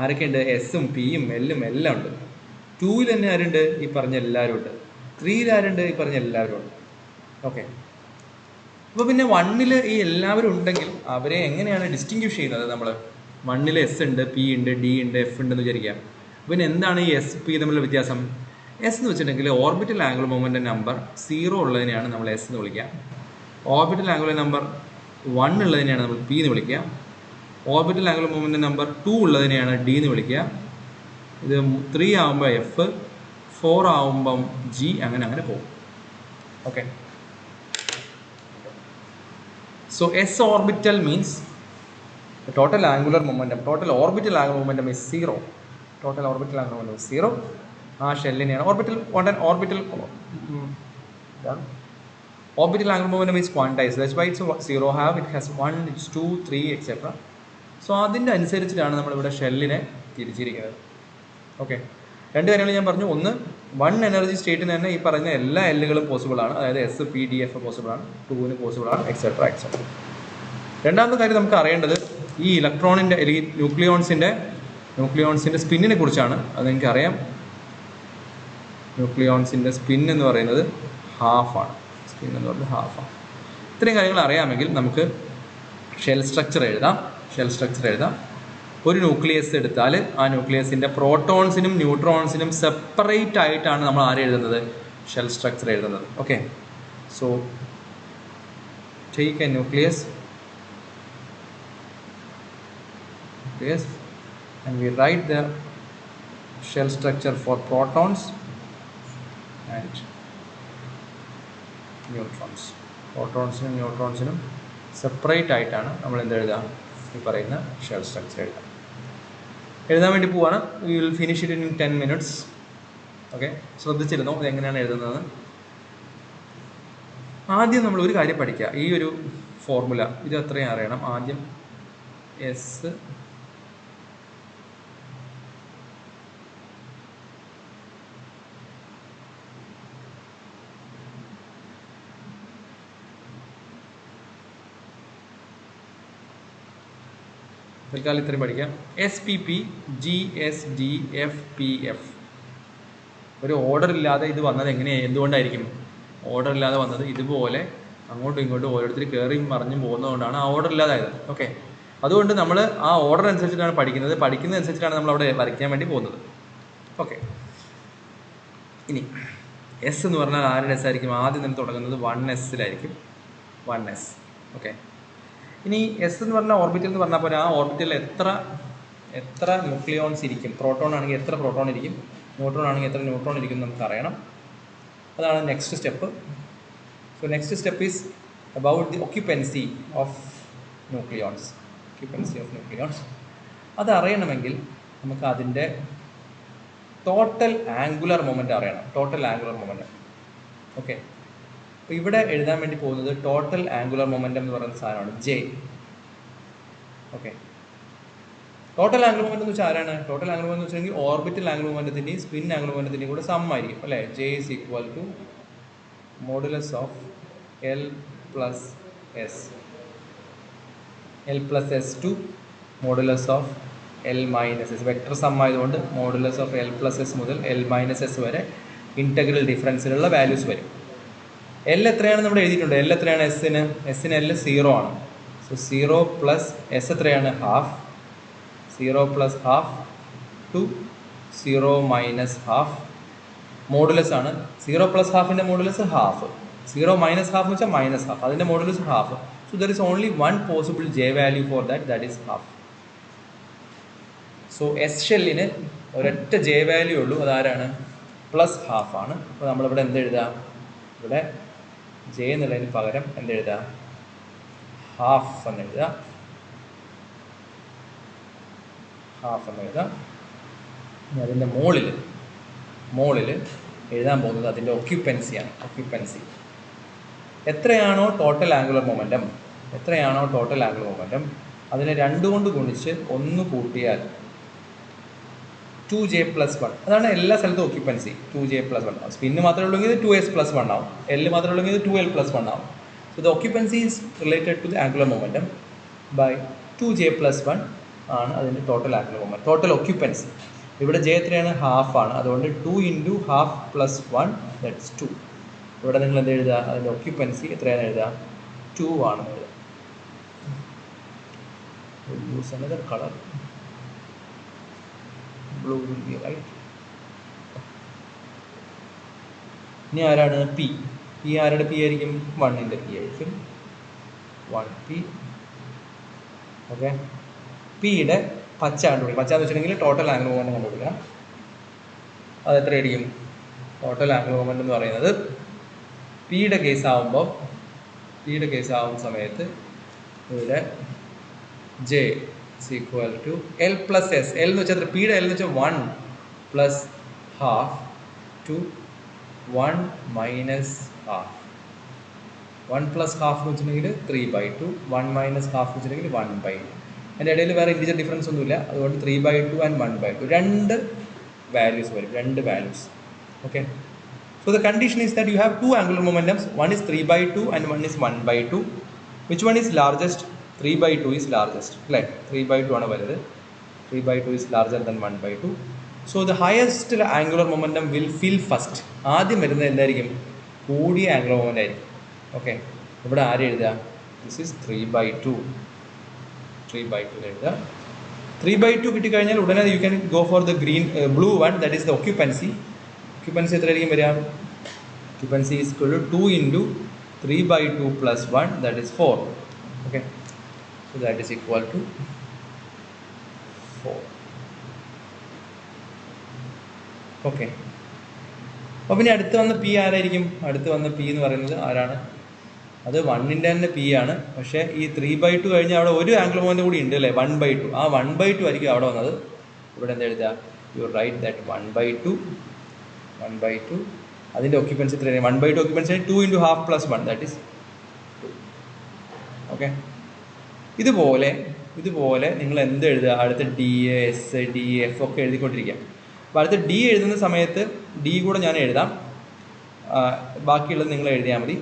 ആരൊക്കെയുണ്ട്? എസും പിയും എല്ലും എല്ലാം ഉണ്ട്. 2 തന്നെ ആരുണ്ട്? ഈ പറഞ്ഞ എല്ലാവരും ഉണ്ട്. 3 ആരുണ്ട്? ഈ പറഞ്ഞ എല്ലാവരും ഉണ്ട്. ഓക്കെ, അപ്പോൾ പിന്നെ 1 ഈ എല്ലാവരും ഉണ്ടെങ്കിൽ അവരെ എങ്ങനെയാണ് ഡിസ്റ്റിങ്ക്വിഷ് ചെയ്യുന്നത്? നമ്മൾ 1 എസ് ഉണ്ട്, പി ഉണ്ട്, ഡി ഉണ്ട്, എഫ് ഉണ്ടെന്ന് വിചാരിക്കുക. പിന്നെ എന്താണ് ഈ എസ് പി തമ്മിലുള്ള വ്യത്യാസം? എസ് എന്ന് വെച്ചിട്ടുണ്ടെങ്കിൽ ഓർബിറ്റൽ ആംഗുലർ മൊമെൻ്റ് നമ്പർ 0 ഉള്ളതിനെയാണ് നമ്മൾ എസ് എന്ന് വിളിക്കുക. ഓർബിറ്റൽ ആംഗുലർ നമ്പർ 1 ഉള്ളതിനെയാണ് നമ്മൾ പി എന്ന് വിളിക്കുക. ഓർബിറ്റൽ ആംഗുലർ മൊമെൻ്റ് നമ്പർ 2 ഉള്ളതിനെയാണ് ഡി എന്ന് വിളിക്കുക. ഇത് 3 ആകുമ്പോൾ എഫ്, 4 ആകുമ്പം ജി, അങ്ങനെ പോകും. Okay, so s orbital means the total angular momentum, total orbital angular momentum is 0. Total orbital angular momentum is 0. ആ ഷെല്ലിനെയാണ് orbital angular momentum is quantized. That's why it's 0 have, it has 1, it's 2, 3, etc. So അതിൻ്റെ അനുസരിച്ചിട്ടാണ് നമ്മളിവിടെ ഷെല്ലിനെ തിരിച്ചിരിക്കുന്നത്. Okay, രണ്ട് കാര്യങ്ങൾ ഞാൻ പറഞ്ഞു. ഒന്ന്, 1 energy സ്റ്റേറ്റിന് തന്നെ ഈ പറഞ്ഞ എല്ലാ എല്ലുകളും പോസിബിൾ ആണ്, അതായത് S, P, D, F possible ആണ്, 2 പോസിബിൾ ആണ്, എക്സെട്ര. രണ്ടാമത്തെ കാര്യം നമുക്ക് അറിയേണ്ടത് ഈ ഇലക്ട്രോണിൻ്റെ അല്ലെങ്കിൽ ന്യൂക്ലിയോൺസിൻ്റെ സ്പിന്നിനെ കുറിച്ചാണ്. അത് എനിക്കറിയാം, ന്യൂക്ലിയോൺസിൻ്റെ സ്പിൻ എന്ന് പറയുന്നത് ഹാഫാണ്. സ്പിൻ എന്ന് പറയുന്നത് ഹാഫാണ്. ഇത്രയും കാര്യങ്ങൾ അറിയാമെങ്കിൽ നമുക്ക് ഷെൽ സ്ട്രക്ചർ എഴുതാം. ഒരു ന്യൂക്ലിയസ് എടുത്താൽ ആ ന്യൂക്ലിയസിൻ്റെ പ്രോട്ടോൺസിനും ന്യൂട്രോൺസിനും സെപ്പറേറ്റ് ആയിട്ടാണ് നമ്മൾ ആരെ എഴുതുന്നത്? ഷെൽ സ്ട്രക്ചർ എഴുതുന്നത്. Okay, so take A nucleus and we write the shell structure for protons and neutrons. പ്രോട്ടോൺസിനും ന്യൂട്രോൺസിനും സെപ്പറേറ്റ് ആയിട്ടാണ് നമ്മൾ എന്ത് എഴുതാം? ഈ പറയുന്ന ഷെൽ സ്ട്രക്ചർ എഴുതാൻ വേണ്ടി പോവാണ്. We will finish it in 10 minutes. Okay, ശ്രദ്ധിച്ചിരുന്നോ ഇതെങ്ങനെയാണ് എഴുതുന്നത്? ആദ്യം നമ്മൾ ഒരു കാര്യം പഠിക്കുക, ഈ ഒരു ഫോർമുല ഇത് അത്രയും അറിയണം. ആദ്യം എസ് തൽക്കാലം ഇത്രയും പഠിക്കാം. S P P G S D F P F. ഒരു ഓർഡർ ഇല്ലാതെ ഇത് വന്നത് എങ്ങനെയാണ്, എന്തുകൊണ്ടായിരിക്കും ഓർഡർ ഇല്ലാതെ വന്നത്? ഇതുപോലെ അങ്ങോട്ടും ഇങ്ങോട്ടും ഓരോരുത്തർ കയറിയും മറിഞ്ഞും പോകുന്നതുകൊണ്ടാണ് ആ ഓർഡർ ഇല്ലാതായത്. ഓക്കെ, അതുകൊണ്ട് നമ്മൾ ആ ഓർഡർ അനുസരിച്ചിട്ടാണ് പഠിക്കുന്നതനുസരിച്ചിട്ടാണ് നമ്മൾ അവിടെ വരയ്ക്കാൻ വേണ്ടി പോകുന്നത്. ഓക്കെ, ഇനി എസ് എന്ന് പറഞ്ഞാൽ ആരുടെ എസ് ആയിരിക്കും? ആദ്യം തന്നെ തുടങ്ങുന്നത് 1s-ലായിരിക്കും. 1s. ഓക്കെ, ഇനി എസ് എന്ന് പറഞ്ഞാൽ ഓർബിറ്റൽ എന്ന് പറഞ്ഞാൽ പോലെ ആ ഓർബിറ്റലിൽ എത്ര ന്യൂക്ലിയോൺസ് ഇരിക്കും? പ്രോട്ടോൺ ആണെങ്കിൽ എത്ര പ്രോട്ടോൺ ഇരിക്കും, ന്യൂട്രോൺ ആണെങ്കിൽ എത്ര ന്യൂട്രോൺ ഇരിക്കും നമുക്ക് അറിയണം. അതാണ് next step. So next step is about the occupancy of nucleons. അത് അറിയണമെങ്കിൽ നമുക്ക് അതിൻ്റെ ടോട്ടൽ ആംഗുലർ മൊമെൻ്റ് അറിയണം. ഓക്കെ, അപ്പോൾ ഇവിടെ എഴുതാൻ വേണ്ടി പോകുന്നത് ടോട്ടൽ ആംഗുലർ മൊമെൻ്റം എന്ന് പറയുന്ന സാധനമാണ് J. Okay, total angular moment എന്ന് വെച്ചാൽ ആരാണ്? ടോട്ടൽ ആംഗുലർ മൊമെൻ്റ് എന്ന് വെച്ചിട്ടുണ്ടെങ്കിൽ ഓർബിറ്റൽ ആംഗുലർ മൊമെൻ്റത്തിൻ്റെയും സ്പിൻ ആംഗുലർ മൊമെൻ്റത്തിൻ്റെയും കൂടെ സം ആയിരിക്കും അല്ലേ? J is equal to modulus of L plus S to modulus of L minus S. Vector sum ആയതുകൊണ്ട് modulus of L plus S മുതൽ എൽ മൈനസ് എസ് വരെ ഇൻറ്റഗ്രൽ ഡിഫറൻസിലുള്ള values വരും. എൽ എത്രയാണ് നമ്മൾ എഴുതിയിട്ടുണ്ട്? എൽ എത്രയാണ്? എസ്സിന് എൽ 0 ആണ്. സോ 0 പ്ലസ് എസ് എത്രയാണ്? Half. 0 plus half to 0 minus half. Modulus ആണ് 0 പ്ലസ് ഹാഫിൻ്റെ മോഡുലസ് ഹാഫ്. 0 മൈനസ് ഹാഫ് എന്ന് വെച്ചാൽ മൈനസ് ഹാഫ്, അതിൻ്റെ modulus half. So there is only one possible J value for that is half. So S ഷെല്ലിന് ഒരൊറ്റ J value ഉള്ളൂ, അതാരാണ്? Plus half ആണ്. അപ്പോൾ നമ്മളിവിടെ എന്തെഴുതാം? ഇവിടെ ജെ എന്നുള്ളതിന് പകരം എന്തെഴുതാം? ഹാഫ് എന്നെഴുതാം. അതിൻ്റെ മുകളിൽ എഴുതാൻ പോകുന്നത് അതിൻ്റെ ഒക്യുപ്പൻസിയാണ്. എത്രയാണോ ടോട്ടൽ ആംഗുലർ മൊമെൻ്റം അതിനെ 2 കൊണ്ട് ഗുണിച്ച് 1 കൂട്ടിയാൽ 2j + 1. അതാണ് എല്ലാ സ്ഥലത്തും ഒക്യുപ്പൻസി. 2j + 1. സ്പിന്ന് മാത്രമേ ഉള്ളെങ്കിൽ 2s + 1 ആവും. എൽ മാത്രമേ ഉള്ളെങ്കിൽ 2l + 1 ആവും. So the occupancy is related to the angular momentum by 2j + 1 ആണ് അതിൻ്റെ total angular momentum, total occupancy. ഇവിടെ ജെ എത്രയാണ്? ഹാഫ് ആണ്. അതുകൊണ്ട് 2 × ½ + 1 ദാറ്റ്സ് 2. ഇവിടെ നിങ്ങൾ എന്ത് എഴുതുക? അതിൻ്റെ ഒക്യുപ്പൻസി എത്രയാണ് എഴുതുക? 2 ആണെന്ന് എഴുതുക. Use another colour. Blue will be right. ഇനി ആരാണ്? പി. ആരുടെ പി ആയിരിക്കും? 1ൻ്റെ പി ആയിരിക്കും. 1p. ഓക്കെ, പിയുടെ പച്ച കണ്ടുപിടിക്കും. പച്ച എന്ന് വെച്ചിട്ടുണ്ടെങ്കിൽ ടോട്ടൽ ആംഗുലർ മൊമെൻ്റ് കണ്ടുപിടിക്കണം. അത് എത്രയായിരിക്കും? ടോട്ടൽ ആംഗുലർ മൊമെൻ്റ് എന്ന് പറയുന്നത് പിയുടെ കേസ് ആവുന്ന സമയത്ത് ഇവിടെ J equal to L plus S. L എന്ന് വെച്ചാൽ പിയുടെ എൽ എന്ന് വെച്ചാൽ 1 + ½ ടു 1 മൈനസ് ഹാഫ്. 1 + ½ എന്ന് വെച്ചിട്ടുണ്ടെങ്കിൽ 3/2. 1 മൈനസ് ഹാഫ് എന്ന് വെച്ചിട്ടുണ്ടെങ്കിൽ 1/2. അതിൻ്റെ ഇടയിൽ വേറെ ഇൻഡിജർ ഡിഫറൻസ് ഒന്നുമില്ല, അതുകൊണ്ട് 3/2 ആൻഡ് 1/2. 2 വാല്യൂസ് വരും, 2 values. Okay, so the condition is that you have 2 angular momentums. 1 is 3/2 and 1 is 1/2. Which one is largest? 3/2 ഈസ് ലാർജസ്റ്റ് അല്ലേ? 3/2 ആണ് വലുത്. 3/2 is larger than 1/2. So the highest angular momentum will fill first. ആദ്യം വരുന്നത് എന്തായിരിക്കും? കൂടിയ angular moment ആയിരിക്കും. Okay, ഇവിടെ ആര് എഴുതുക? ദിസ് ഈസ് 3/2 എഴുതുക. 3/2 കിട്ടിക്കഴിഞ്ഞാൽ ഉടനെ you can go for the blue one, that is the occupancy. Occupancy എത്രയായിരിക്കും വരിക? Occupancy is equal to 2 × 3/2 + 1, that is 4. Okay, so that is equal to 4. Okay, അപ്പോൾ പിന്നെ അടുത്ത് വന്ന പി ആരായിരിക്കും? അടുത്ത് വന്ന പി എന്ന് പറയുന്നത് ആരാണ്? അത് 1ൻ്റെ തന്നെ പി ആണ്. പക്ഷേ ഈ 3/2 കഴിഞ്ഞ് അവിടെ ഒരു ആംഗുലർ മൊമെൻ്റ് കൂടി ഉണ്ട് അല്ലേ? 1/2. ആ 1/2 ആയിരിക്കും അവിടെ വന്നത്. ഇവിടെ എന്താ എഴുതുക? യു റൈറ്റ് ദാറ്റ് 1/2 അതിൻ്റെ ഓക്യുപ്പൻസി എത്രയാണ്? 1/2 ഓക്യുപ്പൻസി 2 × ½ + 1 ദാറ്റ് ഈസ് 2. ഓക്കെ, ഇതുപോലെ നിങ്ങൾ എന്ത് എഴുതുക, അടുത്ത ഡി എസ് ഡി എഫ് ഒക്കെ എഴുതിക്കൊണ്ടിരിക്കുക. അപ്പോൾ അടുത്ത ഡി എഴുതുന്ന സമയത്ത് ഡി കൂടെ ഞാൻ എഴുതാം, ബാക്കിയുള്ളത് നിങ്ങൾ എഴുതിയാൽ മതി.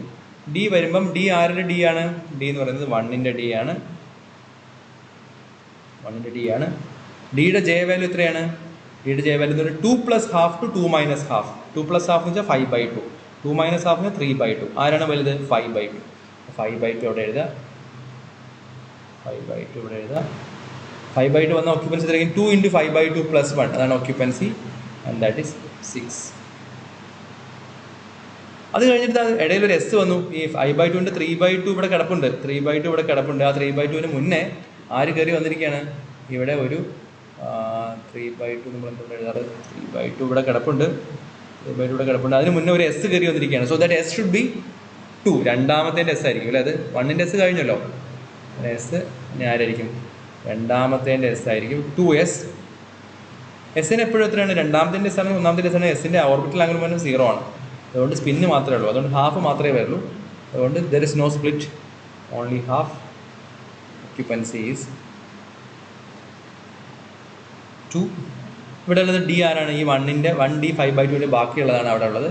ഡി വരുമ്പം ഡി ആരുടെ ഡി ആണ്? ഡി എന്ന് പറയുന്നത് 1ൻ്റെ ഡി ആണ്. 1ൻ്റെ ഡി ആണ്. ഡിയുടെ ജെ വാല്യൂ എത്രയാണ്? ഡിയുടെ ജെ വാല്യൂ എന്ന് പറഞ്ഞാൽ 2 + ½ to 2 - ½. 2 + ½ എന്ന് വെച്ചാൽ 5/2, 2 - ½ എന്ന് 3/2. ആരാണ് വലുത്? 5/2. 5/2 അവിടെ എഴുതുക, 5/2 ഇവിടെ എഴുതുക. 5/2 വന്ന ഓക്യുപ്പൻസി എത്രയായിരിക്കും? 2 × 5/2 + 1 അതാണ് ഓക്യുപ്പൻസി, ആൻഡ് ദാറ്റ് ഈസ് 6. അത് കഴിഞ്ഞിട്ട് ഇടയിൽ ഒരു എസ് വന്നു. ഈ 5/2ൻ്റെ 3/2 ഇവിടെ കിടപ്പുണ്ട്, 3/2 ഇവിടെ കിടപ്പുണ്ട്. ആ 3/2ന് മുന്നേ ആര് കയറി വന്നിരിക്കുകയാണ്? ഇവിടെ ഒരു 3/2 നമ്മൾ എന്തുകൊണ്ട് എഴുതാറ്? 3/2 ഇവിടെ കിടപ്പുണ്ട്, 3/2 ഇവിടെ കിടപ്പുണ്ട്. അതിന് മുന്നേ ഒരു എസ് കയറി വന്നിരിക്കുകയാണ്. So that S should be 2. രണ്ടാമത്തേൻ്റെ എസ് ആയിരിക്കും അല്ലേ? അത് 1ൻ്റെ എസ് കഴിഞ്ഞല്ലോ. എസ് ഇനി ആരായിരിക്കും? രണ്ടാമത്തേൻ്റെ എസ് ആയിരിക്കും 2s. എസ്സിന് എപ്പോഴും എത്രയാണ്? രണ്ടാമത്തേൻ്റെ എസ് ആണ്, ഒന്നാമത്തെ എസ് ആണ്. എസിൻ്റെ ഓർബിറ്റൽ ആംഗിൾ മൂലം 0 ആണ്. അതുകൊണ്ട് സ്പിന്ന് മാത്രമേ ഉള്ളൂ, അതുകൊണ്ട് ഹാഫ് മാത്രമേ വരുള്ളൂ. അതുകൊണ്ട് there is no split, only half. Occupancy is 2. ഇവിടെ ഉള്ളത് ഡി ആരാണ്? ഈ 1D 5/2ൻ്റെ ബാക്കിയുള്ളതാണ് അവിടെ ഉള്ളത്.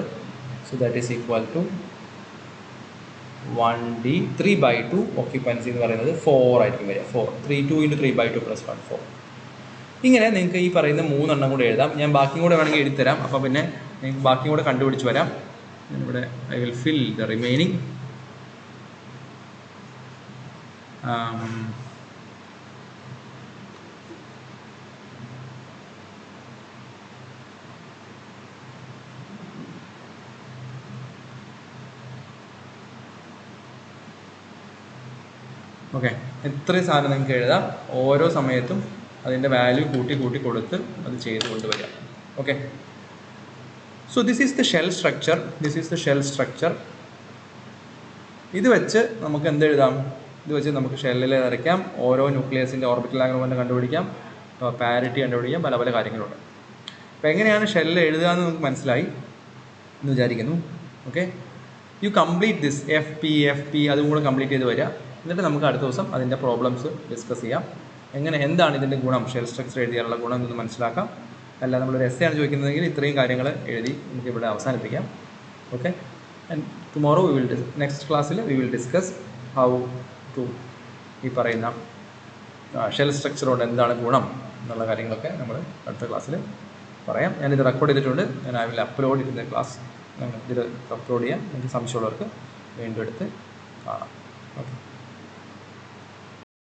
So that is equal to 1D 3/2. Occupancy എന്ന് പറയുന്നത് 4 ആയിരിക്കും വരിക. 4 2 × 3/2 + 1 4. ഇങ്ങനെ നിങ്ങൾക്ക് ഈ പറയുന്ന 3 എണ്ണം കൂടെ എഴുതാം. ഞാൻ ബാക്കിയും കൂടെ വേണമെങ്കിൽ എഴുതിത്തരാം. അപ്പോൾ പിന്നെ നിങ്ങൾക്ക് ബാക്കിയും കൂടെ കണ്ടുപിടിച്ച് വരാം. ഇവിടെ I will fill the remaining. Okay, ഇത്രയും സാധനം നിങ്ങൾക്ക് എഴുതാം. ഓരോ സമയത്തും അതിൻ്റെ വാല്യൂ കൂട്ടി കൊടുത്ത് അത് ചെയ്ത് കൊണ്ടുവരിക. Okay, so this is the shell structure. ഇത് വെച്ച് നമുക്ക് എന്തെഴുതാം? ഇത് വെച്ച് നമുക്ക് ഷെല്ലിൽ വരയ്ക്കാം. ഓരോ ന്യൂക്ലിയസിൻ്റെ ഓർബിറ്റൽ ആംഗിൾ കൊണ്ട് കണ്ടുപിടിക്കാം, പാരിറ്റി കണ്ടുപിടിക്കാം, പല പല കാര്യങ്ങളുണ്ട്. അപ്പോൾ എങ്ങനെയാണ് ഷെല്ലിൽ എഴുതുക എന്ന് നമുക്ക് മനസ്സിലായി എന്ന് വിചാരിക്കുന്നു. Okay, you complete this F P അതും കൂടെ കംപ്ലീറ്റ് ചെയ്ത് വരിക. എന്നിട്ട് നമുക്ക് അടുത്ത ദിവസം അതിൻ്റെ പ്രോബ്ലംസ് ഡിസ്കസ് ചെയ്യാം. എന്താണ് ഇതിൻ്റെ ഗുണം, ഷെൽ സ്ട്രക്ചർ എഴുതിയാലുള്ള ഗുണം എന്ന് മനസ്സിലാക്കാം. അല്ല നമ്മളൊരു എസ് ആണ് ചോദിക്കുന്നതെങ്കിൽ ഇത്രയും കാര്യങ്ങൾ എഴുതി നമുക്ക് ഇവിടെ അവസാനിപ്പിക്കാം. ഓക്കെ, ആൻഡ് ടുമോറോ നെക്സ്റ്റ് ക്ലാസ്സിൽ we will discuss how to ഈ പറയുന്ന ഷെൽ സ്ട്രക്ചർ കൊണ്ട് എന്താണ് ഗുണം എന്നുള്ള കാര്യങ്ങളൊക്കെ നമ്മൾ അടുത്ത ക്ലാസ്സിൽ പറയാം. ഞാനിത് റെക്കോർഡ് ചെയ്തിട്ടുണ്ട്. ഞാൻ ഐ വിൽ അപ്ലോഡ് ഇതിൻ്റെ ക്ലാസ്. ഇതിൽ അപ്ലോഡ് ചെയ്യാം. എനിക്ക് സംശയമുള്ളവർക്ക് വീണ്ടും എടുത്ത് കാണാം. ഓക്കെ.